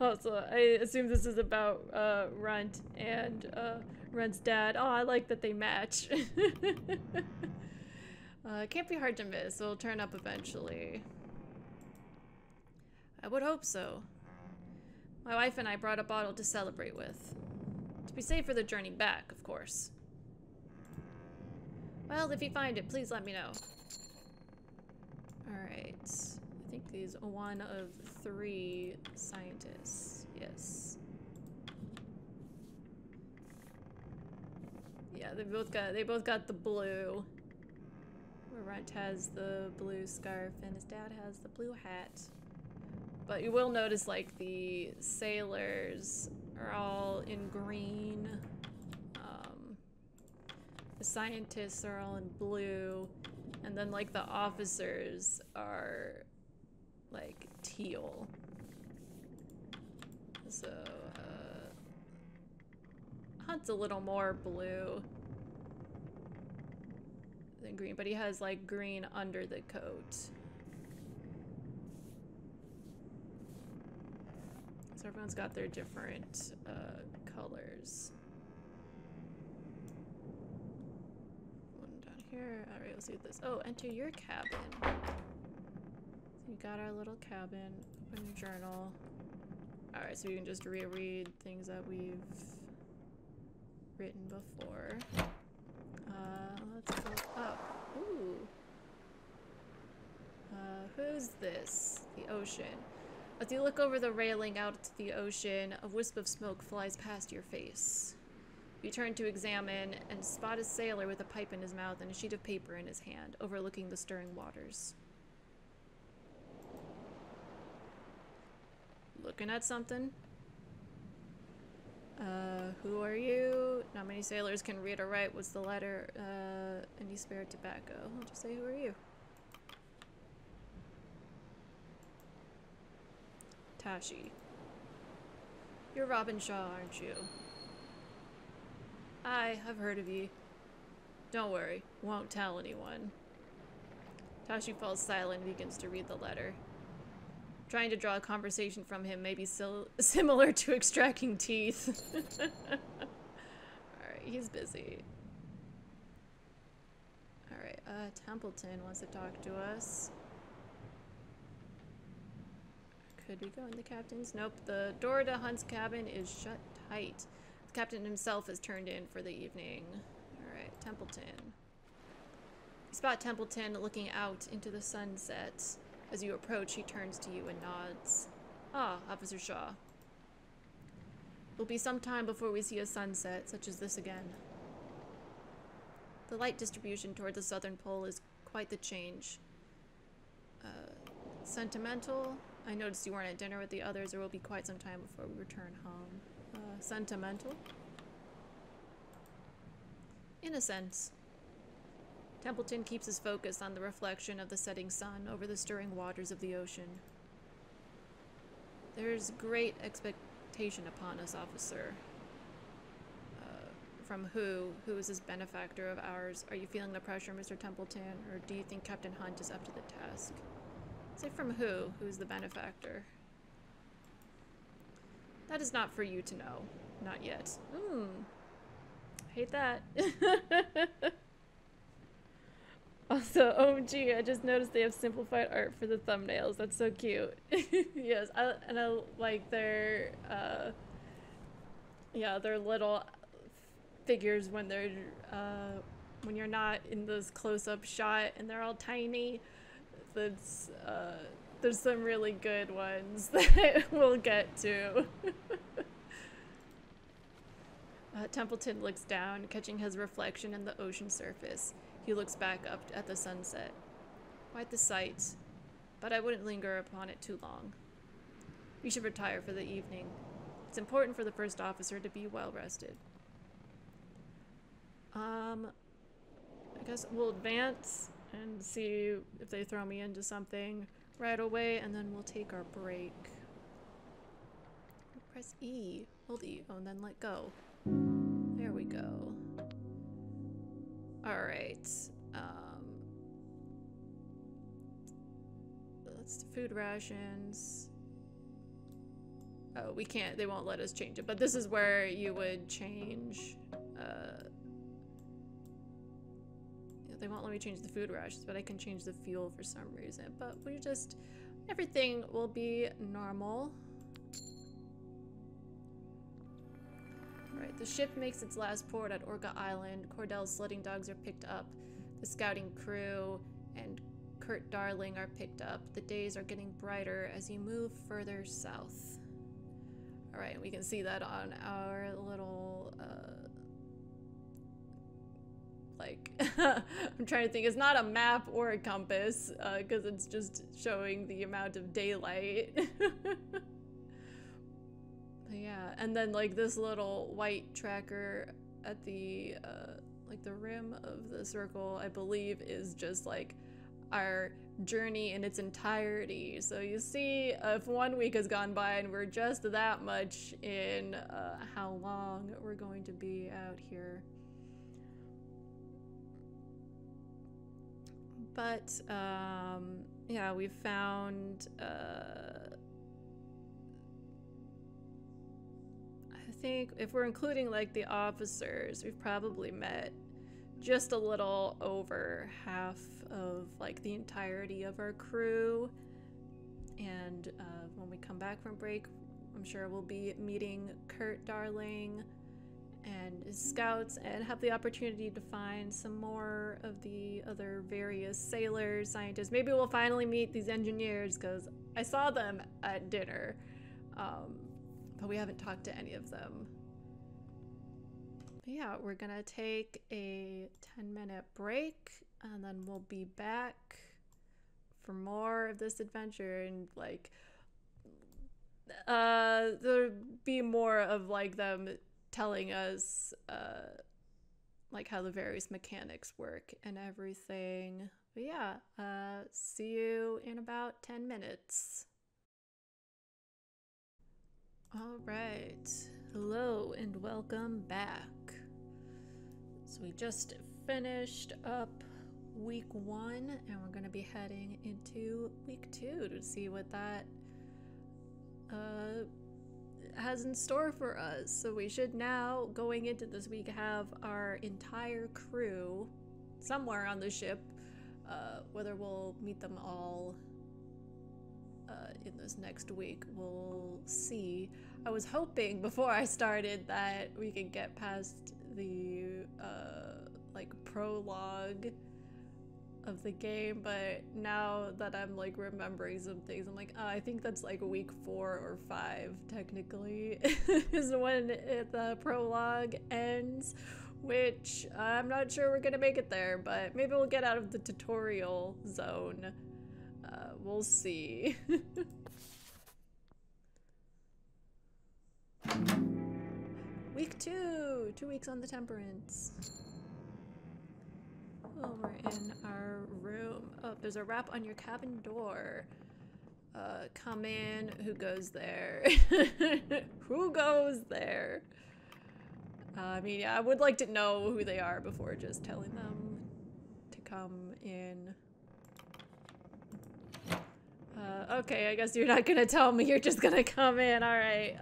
Also, I assume this is about Runt and Runt's dad. Oh, I like that they match. Can't be hard to miss, so it'll turn up eventually. I would hope so. My wife and I brought a bottle to celebrate with. To be safe for the journey back, of course. Well, if you find it, please let me know. Alright. I think he's one of 3 scientists. Yes. Yeah, they both got the blue. Runt has the blue scarf and his dad has the blue hat. But you will notice, like, the sailors are all in green. The scientists are all in blue. And then, like, the officers are, like, teal. So, Hunt's a little more blue than green, but he has, like, green under the coat. So everyone's got their different colors. One down here. Alright, let's see what this. Oh, enter your cabin. So you got our little cabin. Open your journal. Alright, so you can just reread things that we've written before. Let's go up. Ooh. Who's this? The ocean. As you look over the railing out to the ocean, a wisp of smoke flies past your face. You turn to examine and spot a sailor with a pipe in his mouth and a sheet of paper in his hand, overlooking the stirring waters. Looking at something? Who are you? Not many sailors can read or write. What's the letter? Any spare tobacco? I'll just say, who are you? Tashi. You're Robin Shaw, aren't you? I've heard of you. Don't worry, won't tell anyone. Tashi falls silent and begins to read the letter. Trying to draw a conversation from him may be similar to extracting teeth. Alright, he's busy. Alright, Templeton wants to talk to us. Could we go in the captain's? Nope, the door to Hunt's cabin is shut tight. The captain himself has turned in for the evening. Alright, Templeton. You spot Templeton looking out into the sunset. As you approach, he turns to you and nods. Ah, Officer Shaw. It'll be some time before we see a sunset such as this again. The light distribution toward the southern pole is quite the change. Sentimental? I noticed you weren't at dinner with the others. There will be quite some time before we return home. Sentimental? In a sense. Templeton keeps his focus on the reflection of the setting sun over the stirring waters of the ocean. There's great expectation upon us, officer. From who? Who is this benefactor of ours? Are you feeling the pressure, Mr. Templeton, or do you think Captain Hunt is up to the task? Say from who? Who's the benefactor? That is not for you to know. Not yet. Hate that. Also, OMG, I just noticed they have simplified art for the thumbnails. That's so cute. Yes, I like their, yeah, their little figures when they're, when you're not in this close-up shot and they're all tiny. That's, there's some really good ones that we'll get to. Templeton looks down, catching his reflection in the ocean surface. He looks back up at the sunset. Quite the sight, but I wouldn't linger upon it too long. We should retire for the evening. It's important for the first officer to be well rested. I guess we'll advance and see if they throw me into something right away, and then we'll take our break. Press E. Hold E. Oh, and then let go. There we go. Alright. Let's do food rations. Oh, we can't. They won't let us change it. But this is where you would change. They won't let me change the food rations, but I can change the fuel for some reason. But we just... everything will be normal. Right, the ship makes its last port at Orca Island. Cordell's sledding dogs are picked up. The scouting crew and Kurt Darling are picked up. The days are getting brighter as you move further south. Alright, we can see that on our little, like, I'm trying to think, it's not a map or a compass, because it's just showing the amount of daylight. Yeah, and then, like, this little white tracker at the, like, the rim of the circle, I believe, is just, like, our journey in its entirety. So you see, if 1 week has gone by and we're just that much in how long we're going to be out here. But yeah, we found I think if we're including like the officers, we've probably met just a little over half of like the entirety of our crew. And when we come back from break, I'm sure we'll be meeting Kurt Darling and his scouts and have the opportunity to find some more of the other various sailors, scientists. Maybe we'll finally meet these engineers, because I saw them at dinner, but we haven't talked to any of them. But yeah, we're gonna take a 10-minute break and then we'll be back for more of this adventure. And like there'll be more of like them telling us like how the various mechanics work and everything. But yeah, see you in about 10 minutes. All right, hello and welcome back. So we just finished up week 1 and we're going to be heading into week 2 to see what that has in store for us. So we should now, going into this week, have our entire crew somewhere on the ship. Whether we'll meet them all in this next week, we'll see. I was hoping before I started that we could get past the like prologue of the game, but now that I'm like remembering some things, I'm like, oh, I think that's like week 4 or 5 technically is when the prologue ends, which I'm not sure we're gonna make it there, but maybe we'll get out of the tutorial zone. We'll see. Week 2, 2 weeks on the Temperance. Oh, we're in our room. Oh, there's a rap on your cabin door. Come in. Who goes there? Who goes there? I mean, yeah, I would like to know who they are before just telling them to come in. Okay, I guess you're not gonna tell me, you're just gonna come in, alright.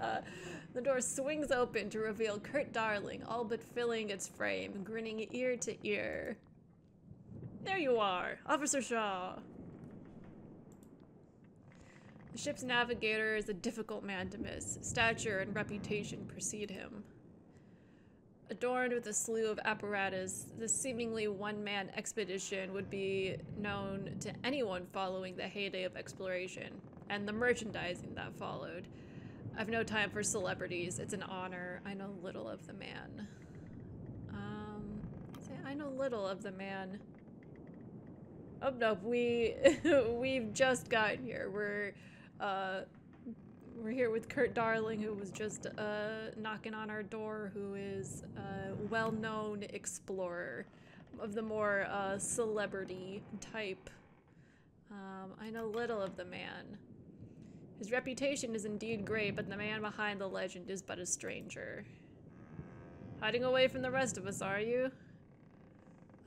The door swings open to reveal Kurt Darling, all but filling its frame, grinning ear to ear. There you are, Officer Shaw. The ship's navigator is a difficult man to miss. Stature and reputation precede him. Adorned with a slew of apparatus, this seemingly one-man expedition would be known to anyone following the heyday of exploration, and the merchandising that followed. I've no time for celebrities. It's an honor. I know little of the man. I know little of the man. Oh no, we've just gotten here. We're here with Kurt Darling, who was just knocking on our door, who is a well-known explorer of the more celebrity type. I know little of the man. His reputation is indeed great, but the man behind the legend is but a stranger. Hiding away from the rest of us, are you?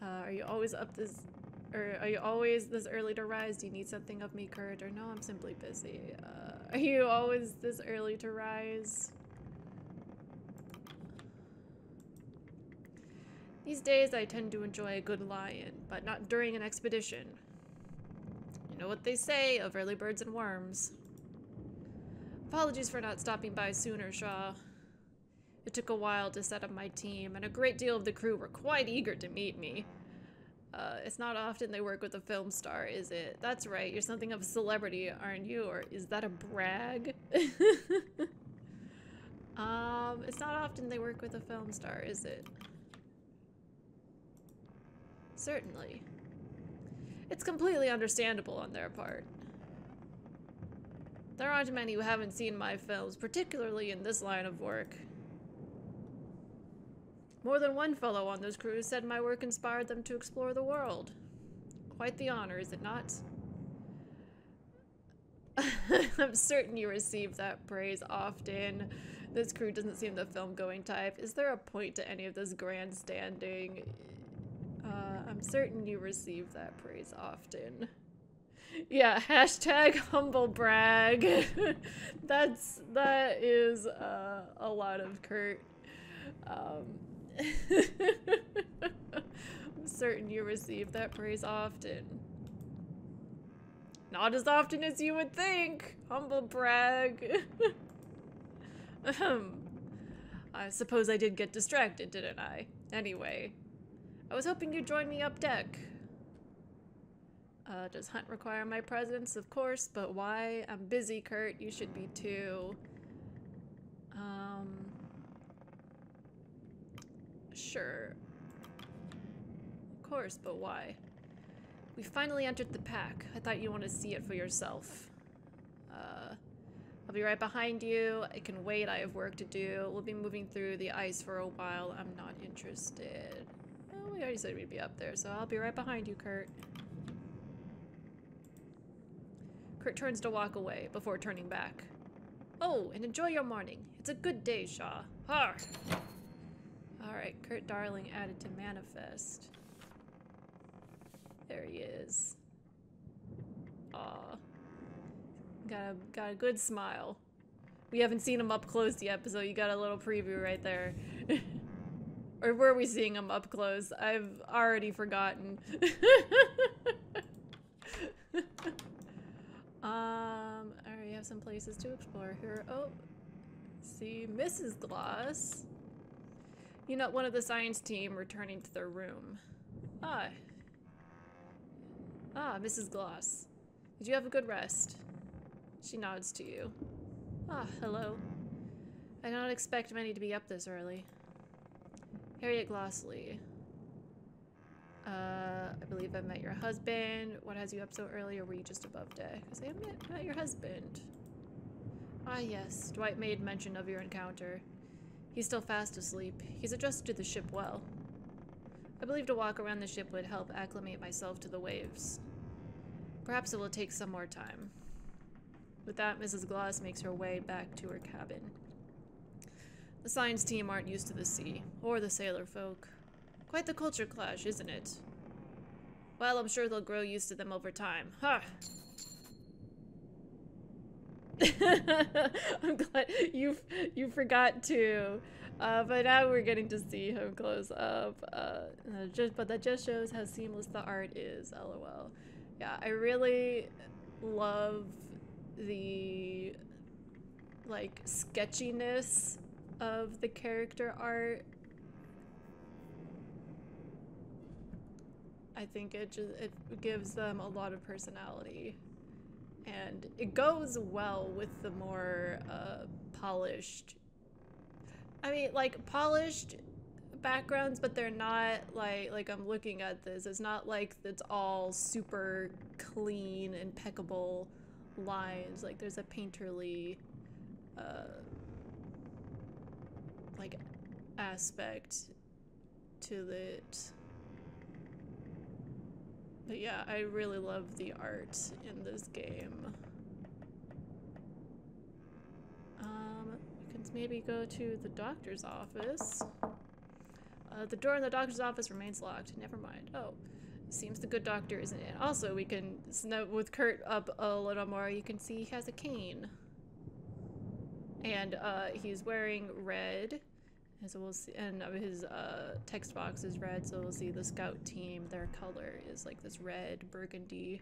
Are you always this early to rise? Do you need something of me, Kurt? Or no, I'm simply busy. Are you always this early to rise? These days I tend to enjoy a good lie-in, but not during an expedition. You know what they say of early birds and worms. Apologies for not stopping by sooner, Shaw. It took a while to set up my team, and a great deal of the crew were quite eager to meet me. It's not often they work with a film star, is it? That's right, you're something of a celebrity, aren't you? Or is that a brag? It's not often they work with a film star, is it? Certainly. It's completely understandable on their part. There aren't many who haven't seen my films, particularly in this line of work. More than one fellow on this crew said my work inspired them to explore the world. Quite the honor, is it not? I'm certain you receive that praise often. This crew doesn't seem the film-going type. Is there a point to any of this grandstanding? I'm certain you receive that praise often. Yeah, hashtag humble brag. That is a lot of Kurt. I'm certain you receive that praise often. Not as often as you would think. Humble brag. I suppose I did get distracted, didn't I? Anyway, I was hoping you'd join me up deck. Does Hunt require my presence? Of course, but why? I'm busy, Kurt. You should be too. Sure. Of course, but why? We finally entered the pack. I thought you wanted to see it for yourself. I'll be right behind you. I can wait. I have work to do. We'll be moving through the ice for a while. I'm not interested. Well, we already said we'd be up there, so I'll be right behind you, Kurt. Kurt turns to walk away before turning back. Oh, and enjoy your morning. It's a good day, Shaw. Har! Alright, Kurt Darling added to manifest. There he is. Aw. Got a good smile. We haven't seen him up close yet, so you got a little preview right there. Or were we seeing him up close? I've already forgotten. Alright, you have some places to explore here. Oh, see, Mrs. Gloss. You know, one of the science team returning to their room. Ah, Mrs. Gloss. Did you have a good rest? She nods to you. Ah, hello. I don't expect many to be up this early. Harriet Glossley. I believe I met your husband. What has you up so early, or were you just above deck? Because I met your husband. Ah, yes. Dwight made mention of your encounter. He's still fast asleep. He's adjusted to the ship well. I believe to walk around the ship would help acclimate myself to the waves. Perhaps it will take some more time. With that, Mrs. Gloss makes her way back to her cabin. The science team aren't used to the sea, or the sailor folk. Quite the culture clash, isn't it? Well, I'm sure they'll grow used to them over time. Ha! I'm glad you forgot to. But now we're getting to see him close up. But that just shows how seamless the art is. LOL. Yeah, I really love the like sketchiness of the character art. I think it gives them a lot of personality, and it goes well with the more polished. I mean, like polished backgrounds, but they're not like I'm looking at this. It's not like it's all super clean, impeccable lines. Like there's a painterly like aspect to it. But yeah, I really love the art in this game. We can maybe go to the doctor's office. The door in the doctor's office remains locked. Never mind. Oh, seems the good doctor isn't in. Also, we can note with Kurt up a little more, you can see he has a cane. And he's wearing red. And so we'll see, and his text box is red, so we'll see the scout team, their color is like this red burgundy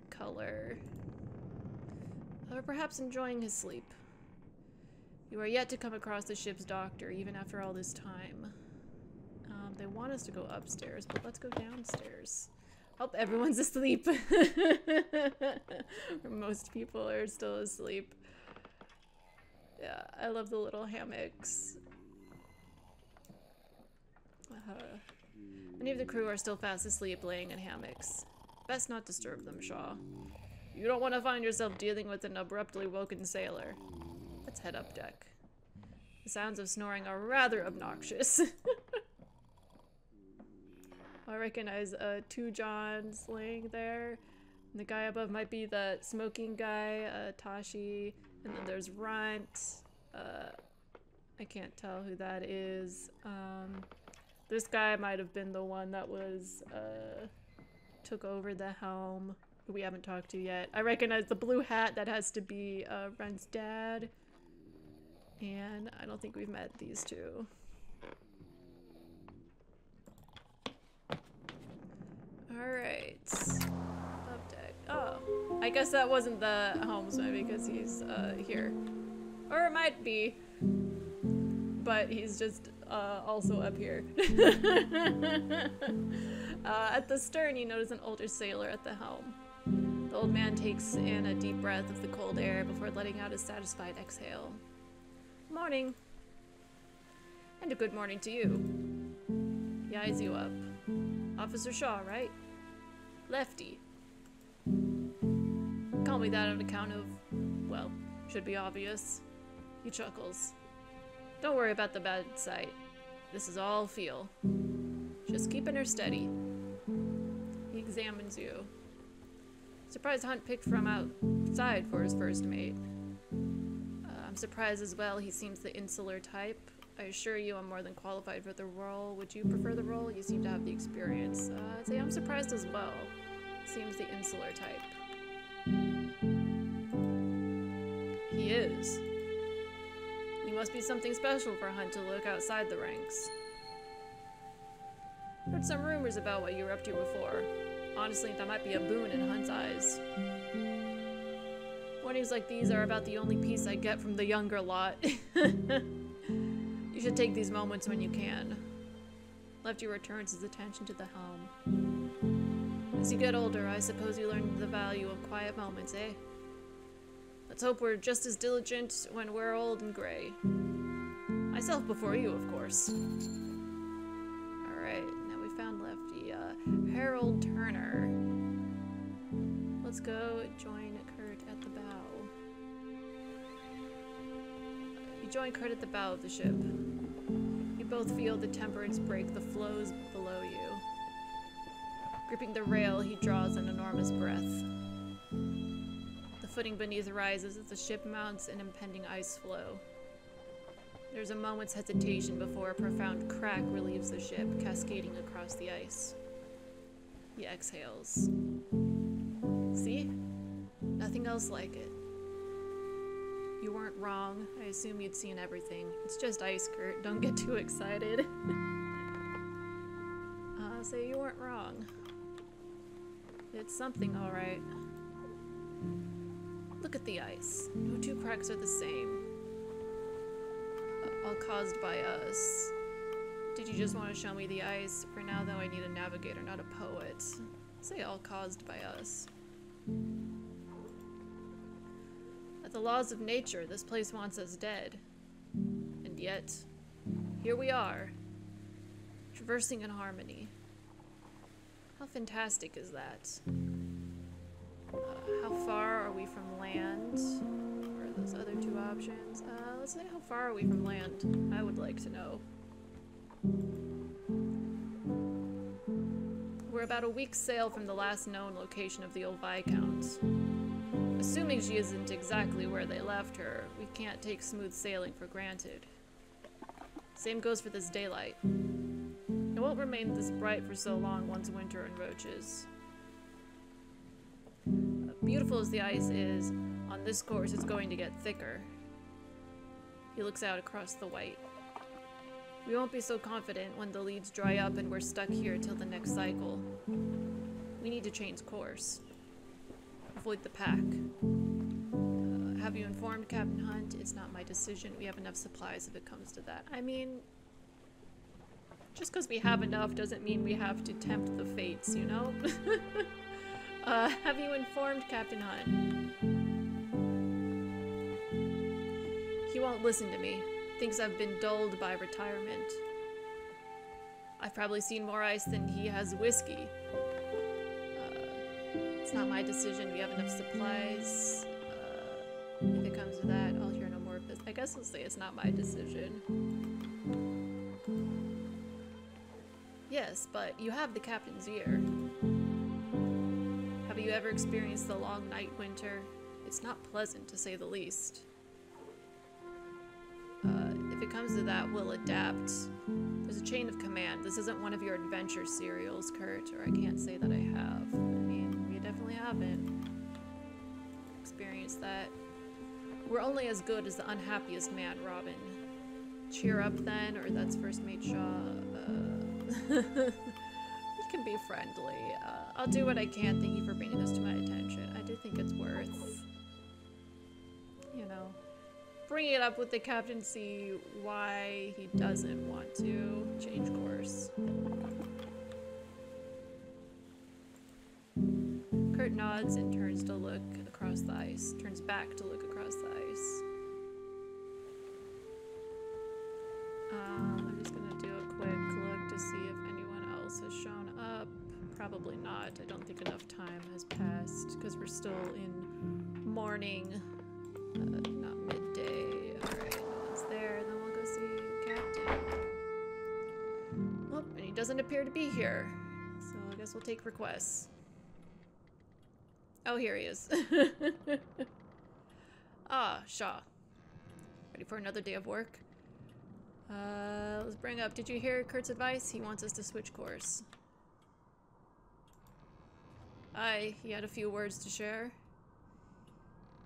color. Or perhaps enjoying his sleep. You are yet to come across the ship's doctor, even after all this time. They want us to go upstairs, but let's go downstairs. Hope everyone's asleep. Or most people are still asleep. Yeah, I love the little hammocks. Many of the crew are still fast asleep laying in hammocks. Best not disturb them, Shaw. You don't want to find yourself dealing with an abruptly woken sailor. Let's head up deck. The sounds of snoring are rather obnoxious. I recognize two Johns laying there. And the guy above might be the smoking guy, Tashi. And then there's Runt. I can't tell who that is. This guy might have been the one that was, took over the helm, who we haven't talked to yet. I recognize the blue hat, that has to be, Runt's dad. And I don't think we've met these two. Alright. Up deck. Oh. I guess that wasn't the helmsman because he's, here. Or it might be. But he's just also up here. At the stern, you notice an older sailor at the helm. The old man takes in a deep breath of the cold air before letting out a satisfied exhale. Morning. And a good morning to you. He eyes you up. Officer Shaw, right? Lefty. Call me that on account of, well, should be obvious. He chuckles. Don't worry about the bad sight. This is all feel. Just keeping her steady. He examines you. Surprised Hunt picked from outside for his first mate. I'm surprised as well. He seems the insular type. I assure you I'm more than qualified for the role. Would you prefer the role? You seem to have the experience. I'd say I'm surprised as well. Seems the insular type. He is. You must be something special for Hunt to look outside the ranks. Heard some rumors about what you were up to before. Honestly, that might be a boon in Hunt's eyes. Warnings like these are about the only peace I get from the younger lot. You should take these moments when you can. Lefty returns his attention to the helm. As you get older, I suppose you learn the value of quiet moments, eh? Let's hope we're just as diligent when we're old and gray. Myself before you, of course. Alright, now we found Lefty. Harold Turner. Let's go join Kurt at the bow. You join Kurt at the bow of the ship. You both feel the temperance break the floes below you. Gripping the rail, he draws an enormous breath. The footing beneath rises as the ship mounts an impending ice floe. There's a moment's hesitation before a profound crack relieves the ship, cascading across the ice. He exhales. See? Nothing else like it. You weren't wrong. I assume you'd seen everything. It's just ice, Kurt. Don't get too excited. Say you weren't wrong. It's something, alright. Look at the ice. No two cracks are the same. All caused by us. Did you just want to show me the ice? For now, though, I need a navigator, not a poet. Say all caused by us. At the laws of nature, this place wants us dead. And yet, here we are, traversing in harmony. How fantastic is that? How far are we from land? Or are those other two options? Let's say how far are we from land? I would like to know. We're about a week's sail from the last known location of the old Viscount. Assuming she isn't exactly where they left her, we can't take smooth sailing for granted. Same goes for this daylight. It won't remain this bright for so long once winter encroaches. Beautiful as the ice is, on this course it's going to get thicker. He looks out across the white. We won't be so confident when the leads dry up and we're stuck here till the next cycle. We need to change course. Avoid the pack. Have you informed Captain Hunt? It's not my decision. We have enough supplies if it comes to that. I mean, Just because we have enough doesn't mean we have to tempt the fates, you know? Have you informed Captain Hunt? He won't listen to me. Thinks I've been dulled by retirement. I've probably seen more ice than he has whiskey. It's not my decision. We have enough supplies. If it comes to that, I'll hear no more of this. I guess I'll say it's not my decision. Yes, but you have the captain's ear. Have you ever experienced the long night winter? It's not pleasant, to say the least. If it comes to that, we'll adapt. There's a chain of command. This isn't one of your adventure serials, Kurt, or I can't say that I have. I mean, we definitely haven't experienced that. We're only as good as the unhappiest man, Robin. Cheer up then, or that's First Mate Shaw. We can be friendly. I'll do what I can. Thank you for bringing this to my attention. I do think it's worth, you know, bringing it up with the captain, see why he doesn't want to change course. Kurt nods and turns to look across the ice. Turns back to look across the ice. I'm just gonna do a quick look to see if anyone else has shown up. Probably not. I don't think enough time has passed because we're still in morning, not midday. Alright, no one's there. Then we'll go see Captain. Oh, and he doesn't appear to be here. So I guess we'll take requests. Oh, here he is. Ah, Shaw. Ready for another day of work? Let's bring up, did you hear Kurt's advice? He wants us to switch course. Aye, he had a few words to share.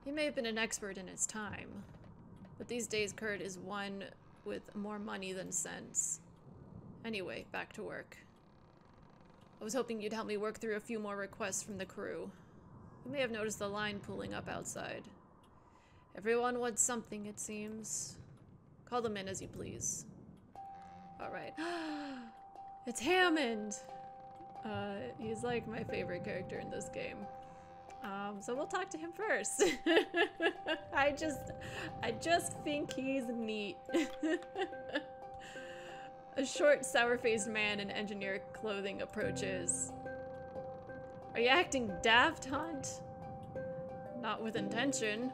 He may have been an expert in his time, but these days Kurt is one with more money than sense. Anyway, back to work. I was hoping you'd help me work through a few more requests from the crew. You may have noticed the line pulling up outside. Everyone wants something, it seems. Call them in as you please. Alright. It's Hammond! He's like my favorite character in this game. So we'll talk to him first. I just think he's neat. A short, sour-faced man in engineer clothing approaches. Are you acting daft, Hunt? Not with intention.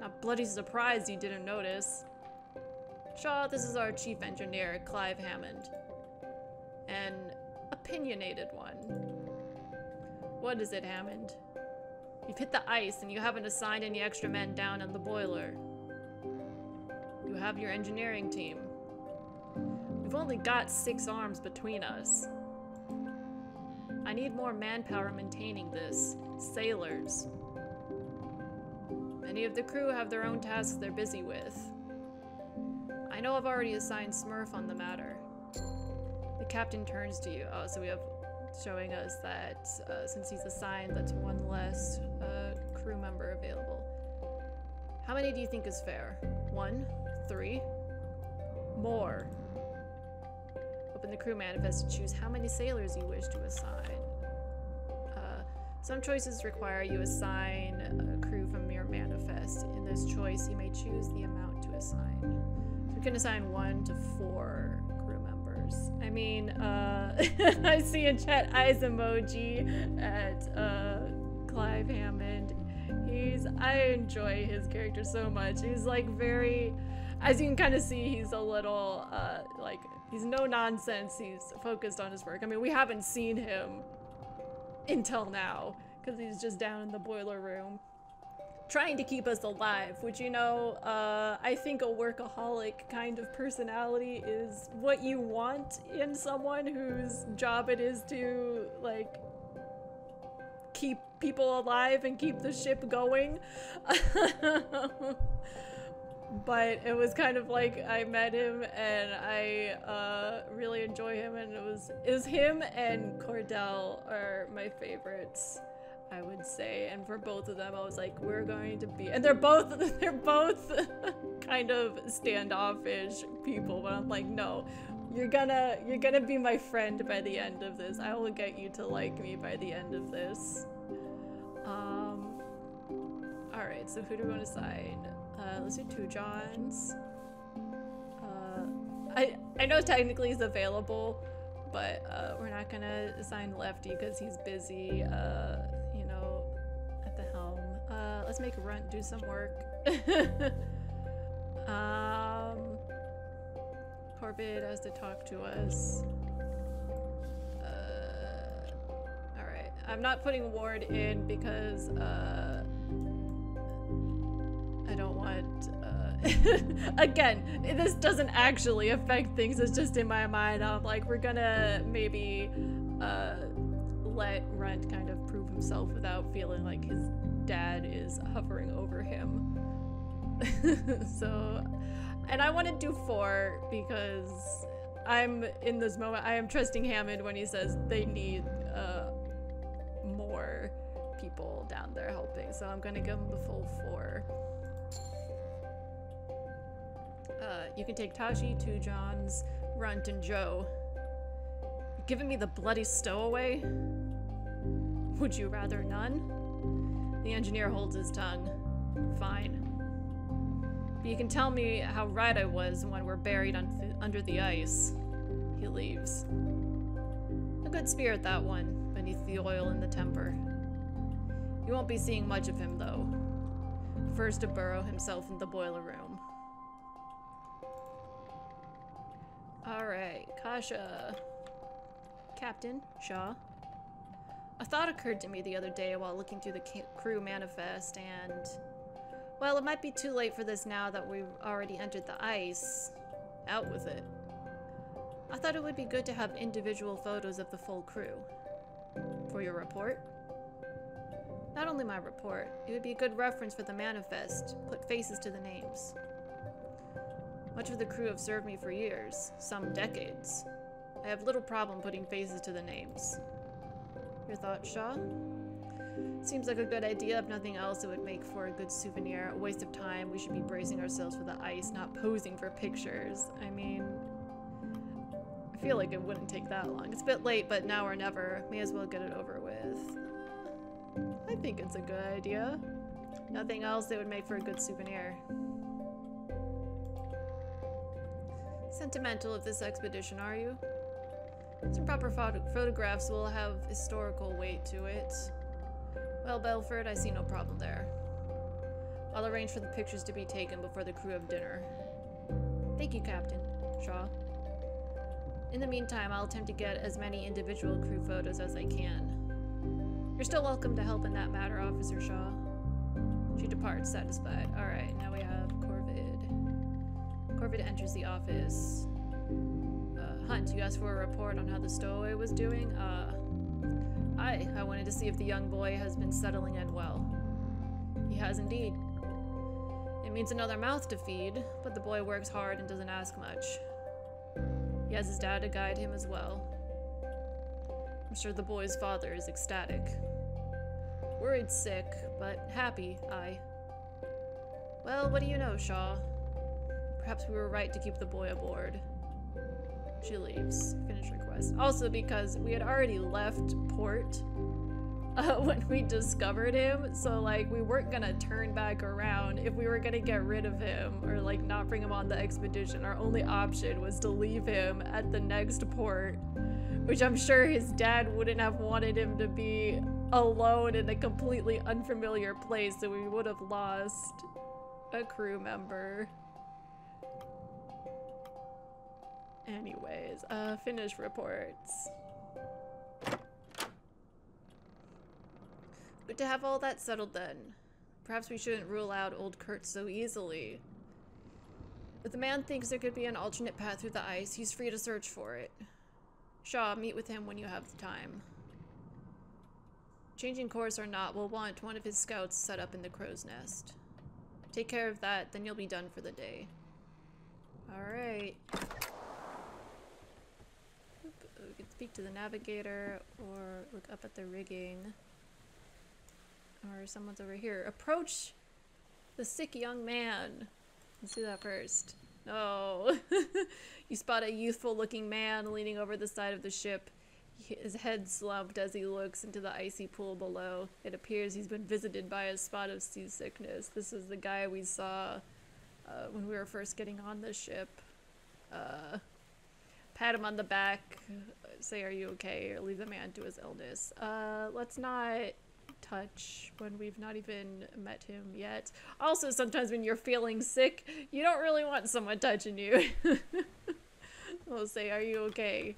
Not bloody surprised you didn't notice. Shaw, this is our chief engineer, Clive Hammond. An opinionated one. What is it, Hammond? You've hit the ice and you haven't assigned any extra men down on the boiler. You have your engineering team. We've only got 6 arms between us. I need more manpower maintaining this. Sailors. Many of the crew have their own tasks they're busy with. I know I've already assigned Smurf on the matter. The captain turns to you. Oh, so we have showing us that since he's assigned, that's one less crew member available. How many do you think is fair? 1? 3? More. Open the crew manifest to choose how many sailors you wish to assign. Some choices require you assign a crew from your manifest. In this choice, you may choose the amount to assign. So we can assign 1 to 4 crew members. I mean, I see a chat eyes emoji at Clive Hammond. I enjoy his character so much. He's like very, as you can kind of see, he's a little, like, he's no nonsense. He's focused on his work. I mean, we haven't seen him until now, because he's just down in the boiler room trying to keep us alive, which, you know, I think a workaholic kind of personality is what you want in someone whose job it is to, like, keep people alive and keep the ship going. But it was kind of like I met him and I really enjoy him, and it was him and Cordell are my favorites, I would say. And for both of them I was like, we're going to be, and they're both kind of standoffish people, but I'm like, no, You're gonna be my friend by the end of this. I will get you to like me by the end of this. Alright, so who do we want to sign? Let's do 2 Johns. I know technically he's available, but we're not gonna assign Lefty because he's busy, you know, at the helm. Let's make Runt do some work. Corbett has to talk to us. Alright, I'm not putting Ward in because I don't want, again, this doesn't actually affect things, it's just in my mind. I'm like, we're gonna maybe let Runt kind of prove himself without feeling like his dad is hovering over him. So, and I want to do 4 because I'm in this moment, I am trusting Hammond when he says they need more people down there helping, so I'm gonna give him the full 4. You can take Tashi, 2 Johns, Runt, and Joe. You're giving me the bloody stowaway? Would you rather none? The engineer holds his tongue. Fine. But you can tell me how right I was when we're buried under the ice. He leaves. A good spirit, that one, beneath the oil and the temper. You won't be seeing much of him, though. Prefers to burrow himself in the boiler room. Alright, Kasha. Captain Shaw. A thought occurred to me the other day while looking through the crew manifest, and... well, it might be too late for this now that we've already entered the ice. Out with it. I thought it would be good to have individual photos of the full crew. For your report? Not only my report, it would be a good reference for the manifest. Put faces to the names. Much of the crew have served me for years, some decades. I have little problem putting faces to the names. Your thoughts, Shaw? Seems like a good idea. If nothing else, it would make for a good souvenir. A waste of time. We should be bracing ourselves for the ice, not posing for pictures. I mean, I feel like it wouldn't take that long. It's a bit late, but now or never. May as well get it over with. I think it's a good idea. Nothing else, it would make for a good souvenir. Sentimental of this expedition, are you? Some proper photographs will have historical weight to it. Well, Belford, I see no problem there. I'll arrange for the pictures to be taken before the crew have dinner. Thank you, Captain Shaw. In the meantime, I'll attempt to get as many individual crew photos as I can. You're still welcome to help in that matter, Officer Shaw. She departs, satisfied. Alright, now we have Corvid. Corvid enters the office. Hunt, you asked for a report on how the stowaway was doing? I wanted to see if the young boy has been settling in well. He has indeed. It means another mouth to feed, but the boy works hard and doesn't ask much. He has his dad to guide him as well. I'm sure the boy's father is ecstatic. Worried sick, but happy, aye. Well, what do you know, Shaw? Perhaps we were right to keep the boy aboard. She leaves. Finish request. Also because we had already left port when we discovered him, so like we weren't gonna turn back around if we were gonna get rid of him or like not bring him on the expedition. Our only option was to leave him at the next port, which I'm sure his dad wouldn't have wanted him to be alone in a completely unfamiliar place, so we would have lost a crew member. Anyways, finish reports. Good to have all that settled then. Perhaps we shouldn't rule out old Kurt so easily. If the man thinks there could be an alternate path through the ice, he's free to search for it. Shaw, meet with him when you have the time. Changing course or not, we'll want one of his scouts set up in the crow's nest. Take care of that, then you'll be done for the day. Alright. We can speak to the navigator or look up at the rigging. Or someone's over here. Approach the sick young man. Let's do that first. Oh. You spot a youthful looking man leaning over the side of the ship, his head slumped as he looks into the icy pool below. It appears he's been visited by a spot of seasickness. This is the guy we saw when we were first getting on the ship. Pat him on the back, say, "Are you okay?" or leave the man to his illness. Let's not touch when we've not even met him yet. Also, sometimes when you're feeling sick, you don't really want someone touching you. We'll say, "Are you okay?"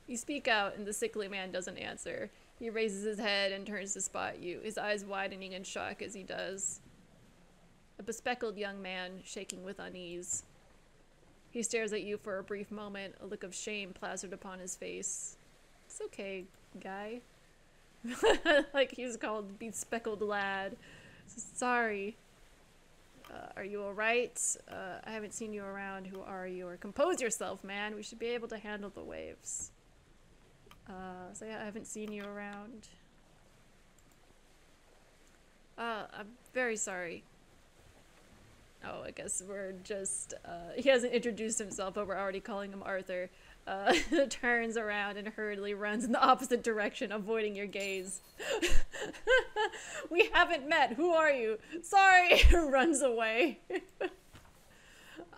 You speak out, and the sickly man doesn't answer. He raises his head and turns to spot you, his eyes widening in shock as he does. A bespectacled young man, shaking with unease. He stares at you for a brief moment, a look of shame plastered upon his face. "It's okay, guy." Like he's called bespectacled lad. "Sorry. Are you alright? I haven't seen you around. Who are you?" Or, "Compose yourself, man. We should be able to handle the waves." So yeah, I haven't seen you around. I'm very sorry. Oh, I guess we're just, he hasn't introduced himself, but we're already calling him Arthur. Turns around and hurriedly runs in the opposite direction, avoiding your gaze. "We haven't met. Who are you?" "Sorry." Runs away.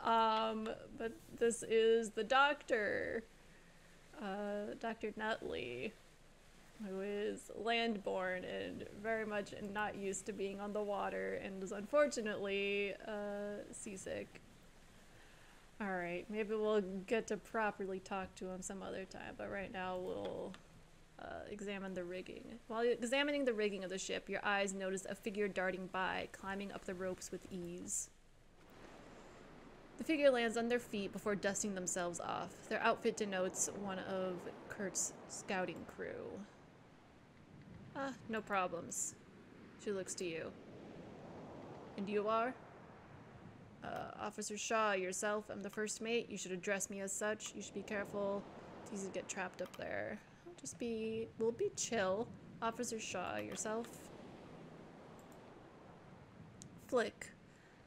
But this is the doctor. Dr. Nutley, who is landborn and very much not used to being on the water and is unfortunately seasick. Alright, maybe we'll get to properly talk to him some other time, but right now we'll examine the rigging. While examining the rigging of the ship, your eyes notice a figure darting by, climbing up the ropes with ease. The figure lands on their feet before dusting themselves off. Their outfit denotes one of Kurt's scouting crew. "Ah, no problems." She looks to you. "And you are?" "Officer Shaw, yourself. I'm the first mate. You should address me as such. You should be careful. It's easy to get trapped up there." We'll be chill. "Officer Shaw, yourself?" "Flick.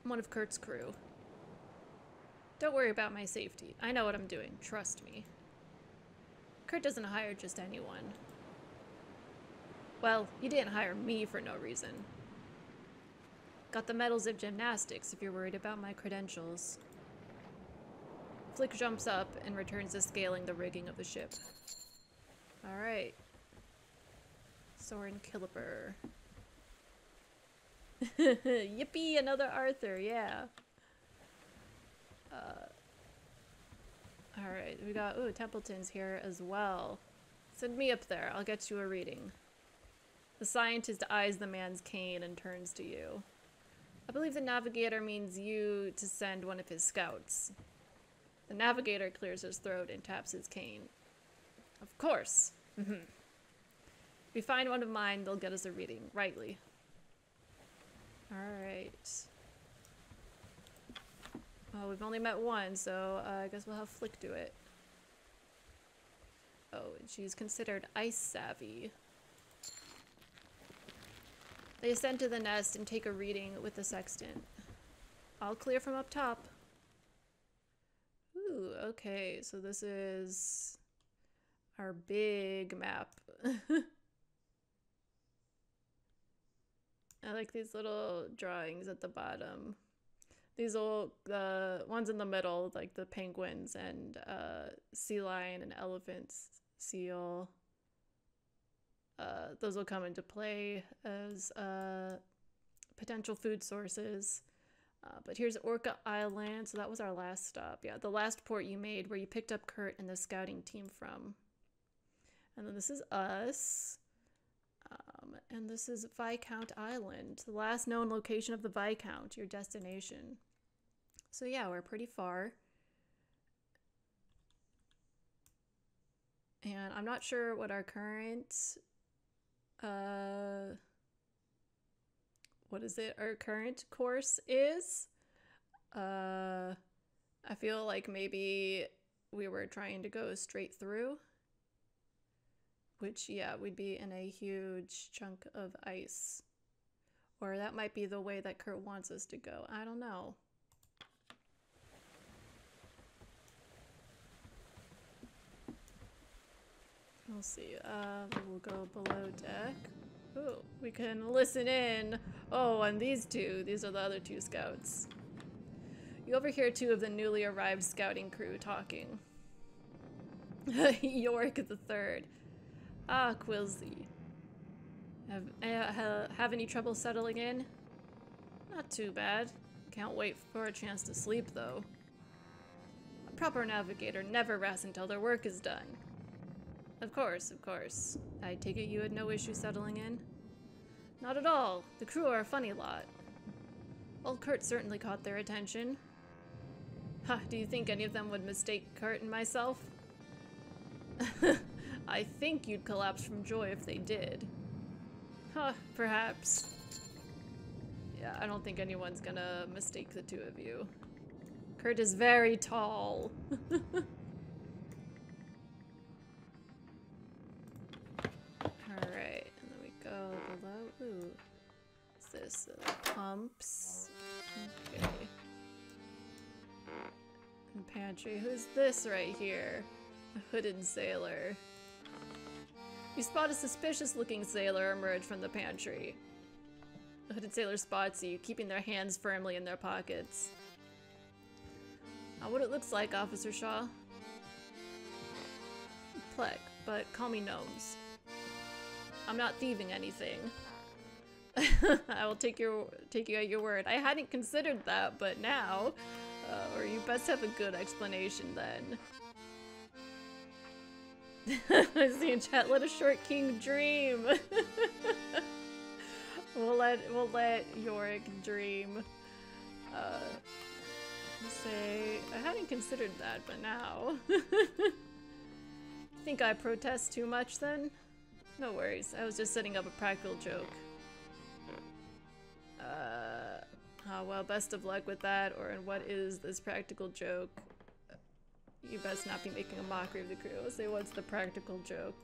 I'm one of Kurt's crew." "Don't worry about my safety. I know what I'm doing. Trust me." "Kurt doesn't hire just anyone." "Well, you didn't hire me for no reason." "Got the medals of gymnastics if you're worried about my credentials." Flick jumps up and returns to scaling the rigging of the ship. Alright. Soren Kiliper. Yippee, another Arthur, yeah. Alright, we got, ooh, Templeton's here as well. "Send me up there, I'll get you a reading." The scientist eyes the man's cane and turns to you. "I believe the navigator means you to send one of his scouts." The navigator clears his throat and taps his cane. "Of course. If we find one of mine, they'll get us a reading, rightly." Alright. Well, we've only met one, so I guess we'll have Flick do it. Oh, and she's considered ice savvy. They ascend to the nest and take a reading with the sextant. "All clear from up top." Ooh, okay, so this is our big map. I like these little drawings at the bottom. These little ones in the middle, like the penguins and sea lion and elephants, seal. Those will come into play as potential food sources. But here's Orca Island, so that was our last stop. Yeah, the last port you made where you picked up Kurt and the scouting team from. And then this is us. And this is Viscount Island, the last known location of the Viscount, your destination. So yeah, we're pretty far. And I'm not sure what our current, what is it? Our current course is. I feel like maybe we were trying to go straight through. Which, yeah, we'd be in a huge chunk of ice. Or that might be the way that Kurt wants us to go. I don't know. We'll see. We'll go below deck. Ooh, we can listen in. Oh, and these are the other two scouts. You overhear two of the newly arrived scouting crew talking. Yorick the third. Ah, Quilsey. Have any trouble settling in? Not too bad. Can't wait for a chance to sleep, though. A proper navigator never rests until their work is done. Of course, of course. I take it you had no issue settling in? Not at all. The crew are a funny lot. Old Kurt certainly caught their attention. Ha, do you think any of them would mistake Kurt and myself? I think you'd collapse from joy if they did. Huh, perhaps. Yeah, I don't think anyone's gonna mistake the two of you. Kurt is very tall. Alright, and then we go below. Ooh. What's this? Pumps. Okay. And pantry. Who's this right here? A hooded sailor. You spot a suspicious-looking sailor emerge from the pantry. The hooded sailor spots you, keeping their hands firmly in their pockets. Not what it looks like, Officer Shaw. Plek, but call me Gnomes. I'm not thieving anything. I will take you at your word. I hadn't considered that, but now, or you best have a good explanation then. I see in chat, let a short king dream. we'll let Yorick dream. Say, I hadn't considered that, but now. Think I protest too much then? No worries, I was just setting up a practical joke. Well, best of luck with that, or in what is this practical joke? You best not be making a mockery of the crew. Let's say, what's the practical joke?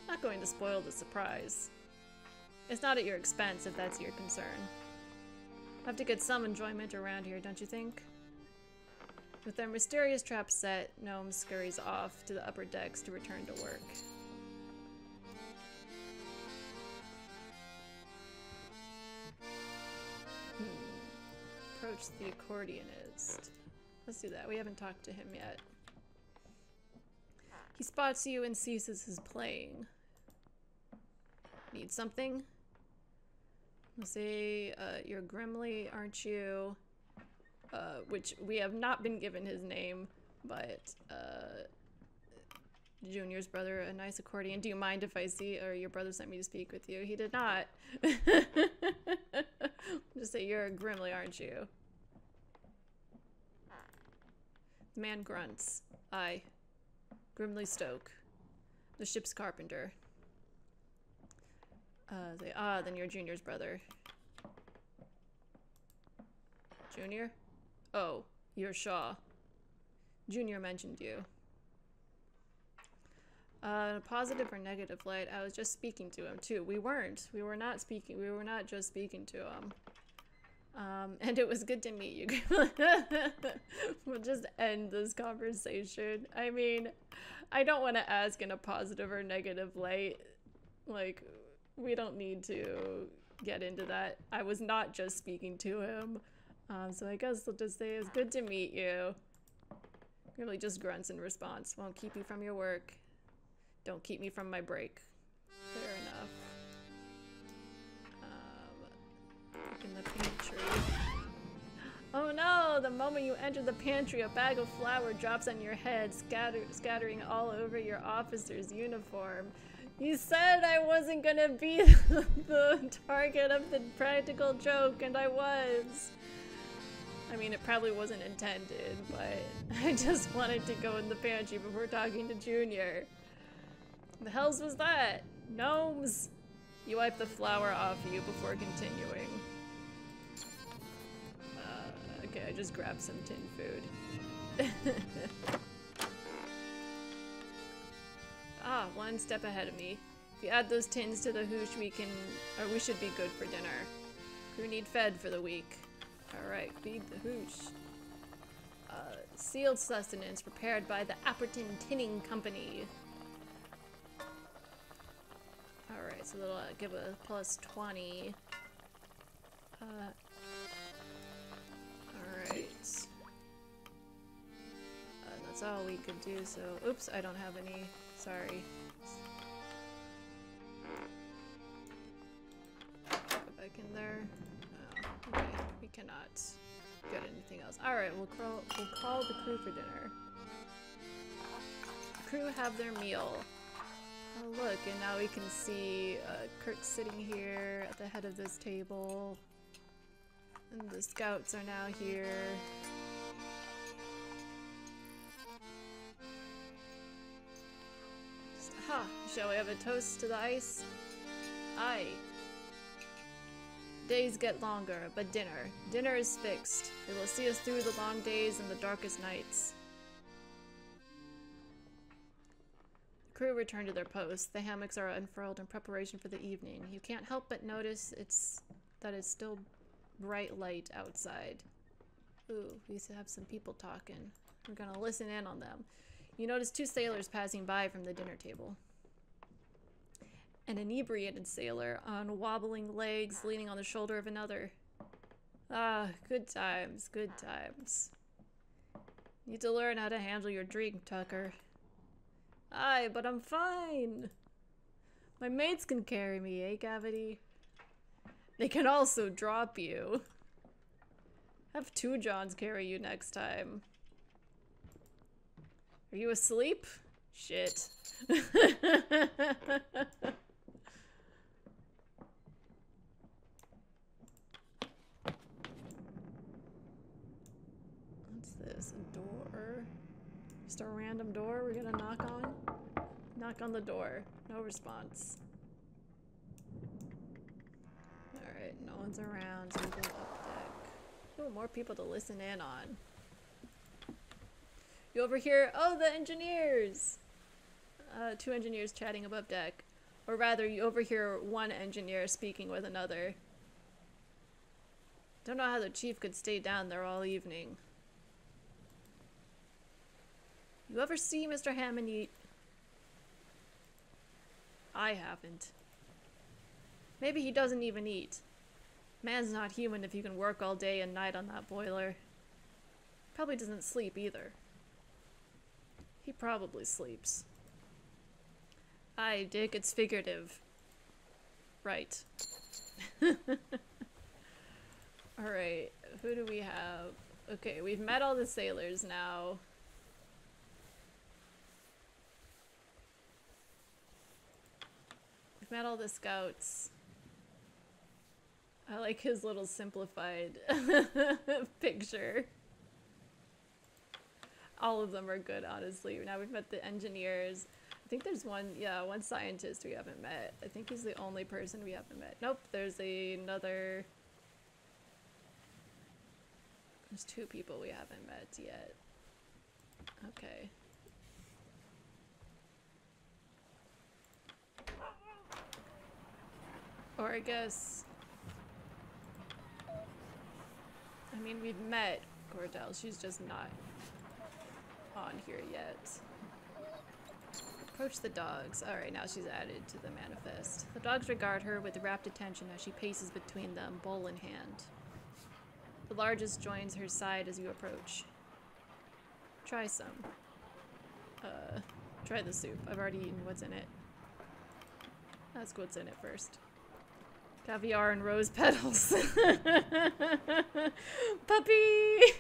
Not going to spoil the surprise. It's not at your expense, if that's your concern. Have to get some enjoyment around here, don't you think? With their mysterious trap set, Gnome scurries off to the upper decks to return to work. Approach the accordionist. Let's do that. We haven't talked to him yet. He spots you and ceases his playing. Need something? Let's say, you're Grimly, aren't you? Which we have not been given his name, but, Junior's brother, a nice accordion. Do you mind if I see, or your brother sent me to speak with you? He did not. Just say, you're Grimly, aren't you? The man grunts. Aye. Grimly Stoke. The ship's carpenter. Then you're Junior's brother. Junior? Oh, you're Shaw. Junior mentioned you. Positive or negative light? I was just speaking to him too. We weren't. We were not speaking. We were not just speaking to him. And it was good to meet you. We'll just end this conversation. I mean, I don't want to ask in a positive or negative light. Like, we don't need to get into that. I was not just speaking to him. So I guess I'll just say it's good to meet you. Really just grunts in response. Won't keep you from your work. Don't keep me from my break. Fair enough. Look in the pantry. Oh no! The moment you enter the pantry, a bag of flour drops on your head, scattering all over your officer's uniform. You said I wasn't gonna be the target of the practical joke, and I was. I mean, it probably wasn't intended, but I just wanted to go in the pantry before talking to Junior. The hells was that? Gnomes! You wipe the flour off you before continuing. Okay, I just grabbed some tin food. Ah, one step ahead of me. If you add those tins to the hoosh, we should be good for dinner. Crew need fed for the week. Alright, feed the hoosh. Sealed sustenance prepared by the Apperton Tinning Company. Alright, so that'll give a plus 20. Alright. That's all we could do, so... Oops, I don't have any. Sorry. Go back in there. Oh, okay, we cannot get anything else. Alright, we'll call the crew for dinner. The crew have their meal. Oh look, and now we can see Kurt sitting here at the head of this table. And the scouts are now here. Ha! Shall we have a toast to the ice? Aye. Days get longer, but dinner is fixed. It will see us through the long days and the darkest nights. The crew return to their posts. The hammocks are unfurled in preparation for the evening. You can't help but notice that it's still bright light outside. Ooh, we used to have some people talking. We're gonna listen in on them. You notice 2 sailors passing by from the dinner table. An inebriated sailor on wobbling legs leaning on the shoulder of another. Ah, good times, good times. Need to learn how to handle your drink, Tucker. Aye, but I'm fine. My mates can carry me, eh, Cavity? They can also drop you. Have 2 Johns carry you next time. Are you asleep? Shit. What's this? A door? Just a random door we're gonna knock on? Knock on the door. No response. Alright, no one's around, so we go up deck. Oh, more people to listen in on. You overhear, oh, the engineers! 2 engineers chatting above deck. Or rather, you overhear 1 engineer speaking with another. Don't know how the chief could stay down there all evening. You ever see Mr. Hammond eat? I haven't. Maybe he doesn't even eat. Man's not human if you can work all day and night on that boiler. Probably doesn't sleep either. He probably sleeps. Aye, Dick, it's figurative. Right. Alright, who do we have? Okay, we've met all the sailors now. We've met all the scouts. I like his little simplified picture. All of them are good, honestly. Now we've met the engineers. I think there's one scientist we haven't met. I think he's the only person we haven't met. Nope, there's another... There's 2 people we haven't met yet. Okay. Or I guess... I mean, we've met Cordell. She's just not on here yet. Approach the dogs. Alright, now she's added to the manifest. The dogs regard her with rapt attention as she paces between them, bowl in hand. The largest joins her side as you approach. Try some. Try the soup. I've already eaten what's in it. Ask what's in it first. Caviar and rose petals. Puppy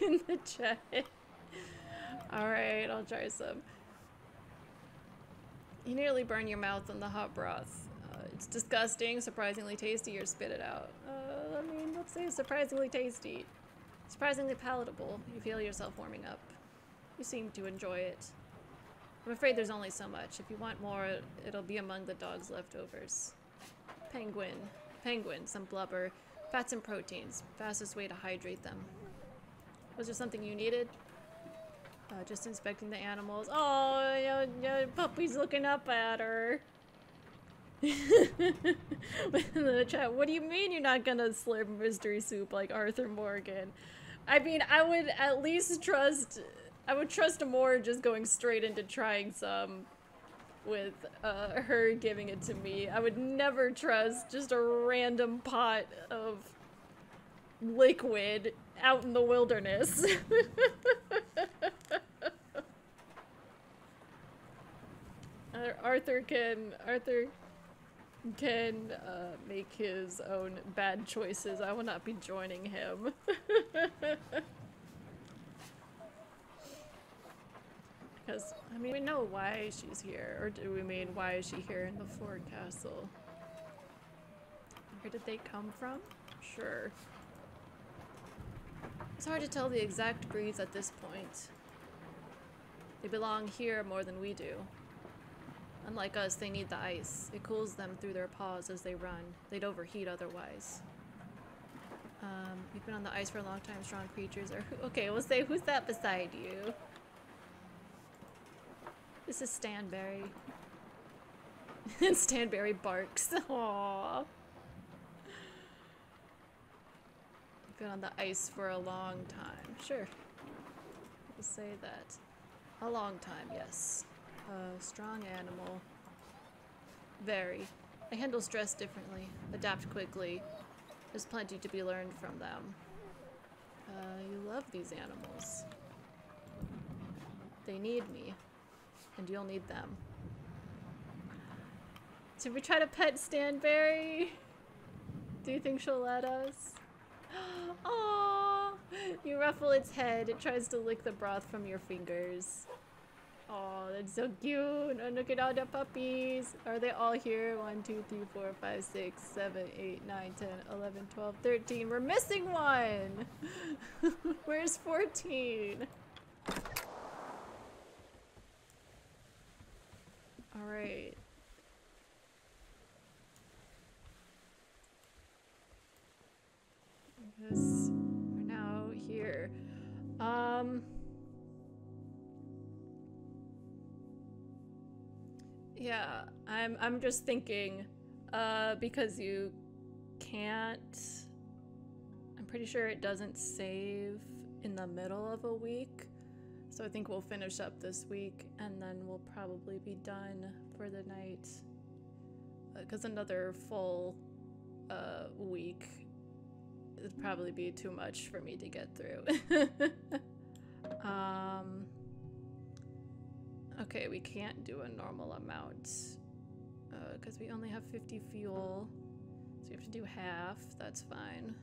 in the chat. Alright, I'll try some. You nearly burn your mouth on the hot broth. It's disgusting, surprisingly tasty, or spit it out. I mean, let's say it's surprisingly tasty. Surprisingly palatable. You feel yourself warming up. You seem to enjoy it. I'm afraid there's only so much. If you want more, it'll be among the dog's leftovers. Penguin. Penguin, some blubber. Fats and proteins. Fastest way to hydrate them. Was there something you needed? Just inspecting the animals. Oh, yeah, Puppy's looking up at her. In the chat, what do you mean you're not gonna slurp mystery soup like Arthur Morgan? I mean, I would at least trust, I would trust more just going straight into trying some with her giving it to me. I would never trust just a random pot of liquid out in the wilderness. Arthur can make his own bad choices. I will not be joining him. Because, I mean, we know why she's here. Or do we mean, why is she here in the Ford Castle? Where did they come from? Sure. It's hard to tell the exact breeds at this point. They belong here more than we do. Unlike us, they need the ice. It cools them through their paws as they run. They'd overheat otherwise. You've been on the ice for a long time, strong creatures are— okay, we'll say, who's that beside you? This is Stanberry. And Stanberry barks. Aww. You've been on the ice for a long time. Sure. We'll say that. A long time, yes. Strong animal. Very. They handle stress differently, adapt quickly. There's plenty to be learned from them. You love these animals. They need me, and you'll need them. Should we try to pet Stanberry? Do you think she'll let us? Aww! You ruffle its head. It tries to lick the broth from your fingers. Oh, that's so cute. And look at all the puppies. Are they all here? 1, 2, 3, 4, 5, 6, 7, 8, 9, 10, 11, 12, 13. We're missing one. Where's 14? All right. I guess we're now here. Yeah, I'm just thinking, because you can't, I'm pretty sure it doesn't save in the middle of a week, so I think we'll finish up this week and then we'll probably be done for the night, because another full week would probably be too much for me to get through. Okay, we can't do a normal amount because we only have 50 fuel, so we have to do half. That's fine.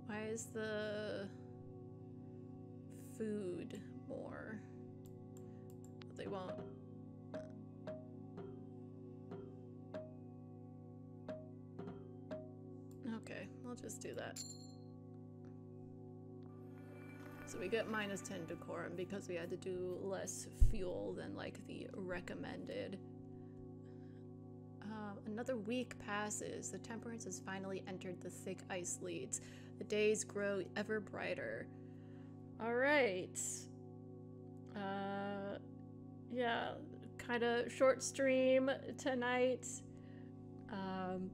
Why is the food more? They won't. Okay, we'll just do that. So we get -10 decorum because we had to do less fuel than like the recommended. Another week passes. The temperance has finally entered the thick ice leads. The days grow ever brighter. All right. Yeah, kind of short stream tonight.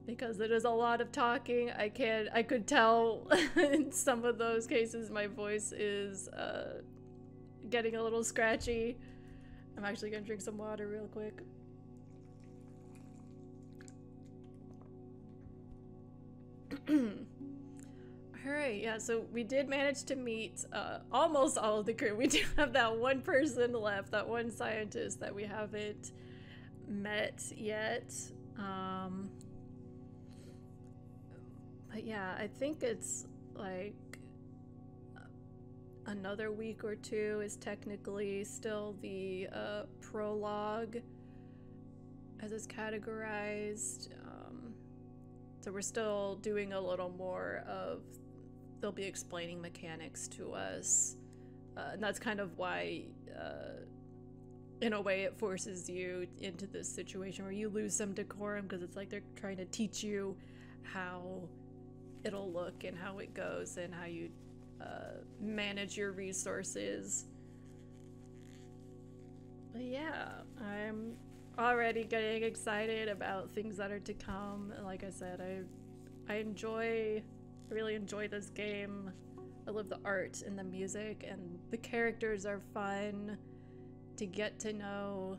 Because it is a lot of talking. I could tell in some of those cases my voice is getting a little scratchy. I'm actually gonna drink some water real quick. Alright, yeah, so we did manage to meet almost all of the crew. We do have that one person left, that one scientist that we haven't met yet. But yeah, I think it's like another week or two is technically still the prologue as it's categorized. So we're still doing a little more of, they'll be explaining mechanics to us. And that's kind of why, in a way, it forces you into this situation where you lose some decorum because it's like they're trying to teach you how it'll look and how it goes and how you manage your resources. But yeah, I'm already getting excited about things that are to come. Like I said, I really enjoy this game. I love the art and the music, and the characters are fun to get to know.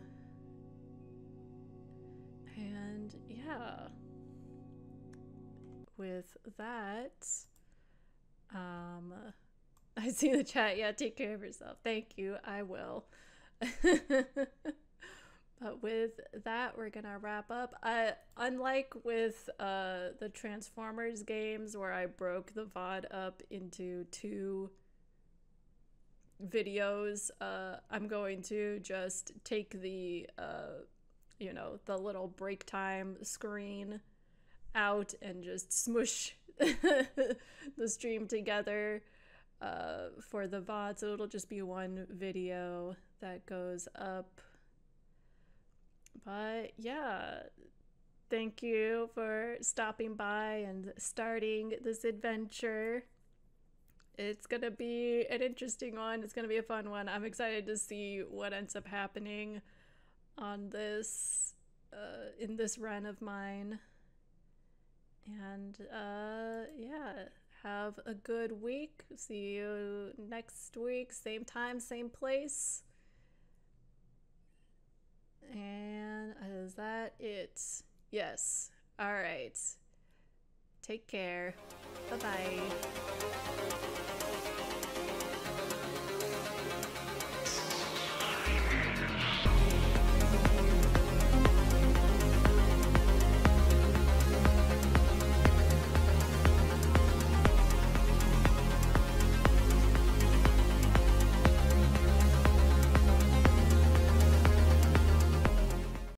And yeah, with that, I see the chat. Yeah, take care of yourself. Thank you. I will. But with that, we're gonna wrap up. Unlike with the Transformers games where I broke the VOD up into 2 videos, I'm going to just take the, you know, the little break time screen out and just smush the stream together for the VOD. So it'll just be 1 video that goes up. But yeah, thank you for stopping by and starting this adventure. It's gonna be an interesting one. It's gonna be a fun one. I'm excited to see what ends up happening on this, in this run of mine. And yeah, have a good week. See you next week, same time, same place. And is that it? Yes. All right. Take care. Bye-bye.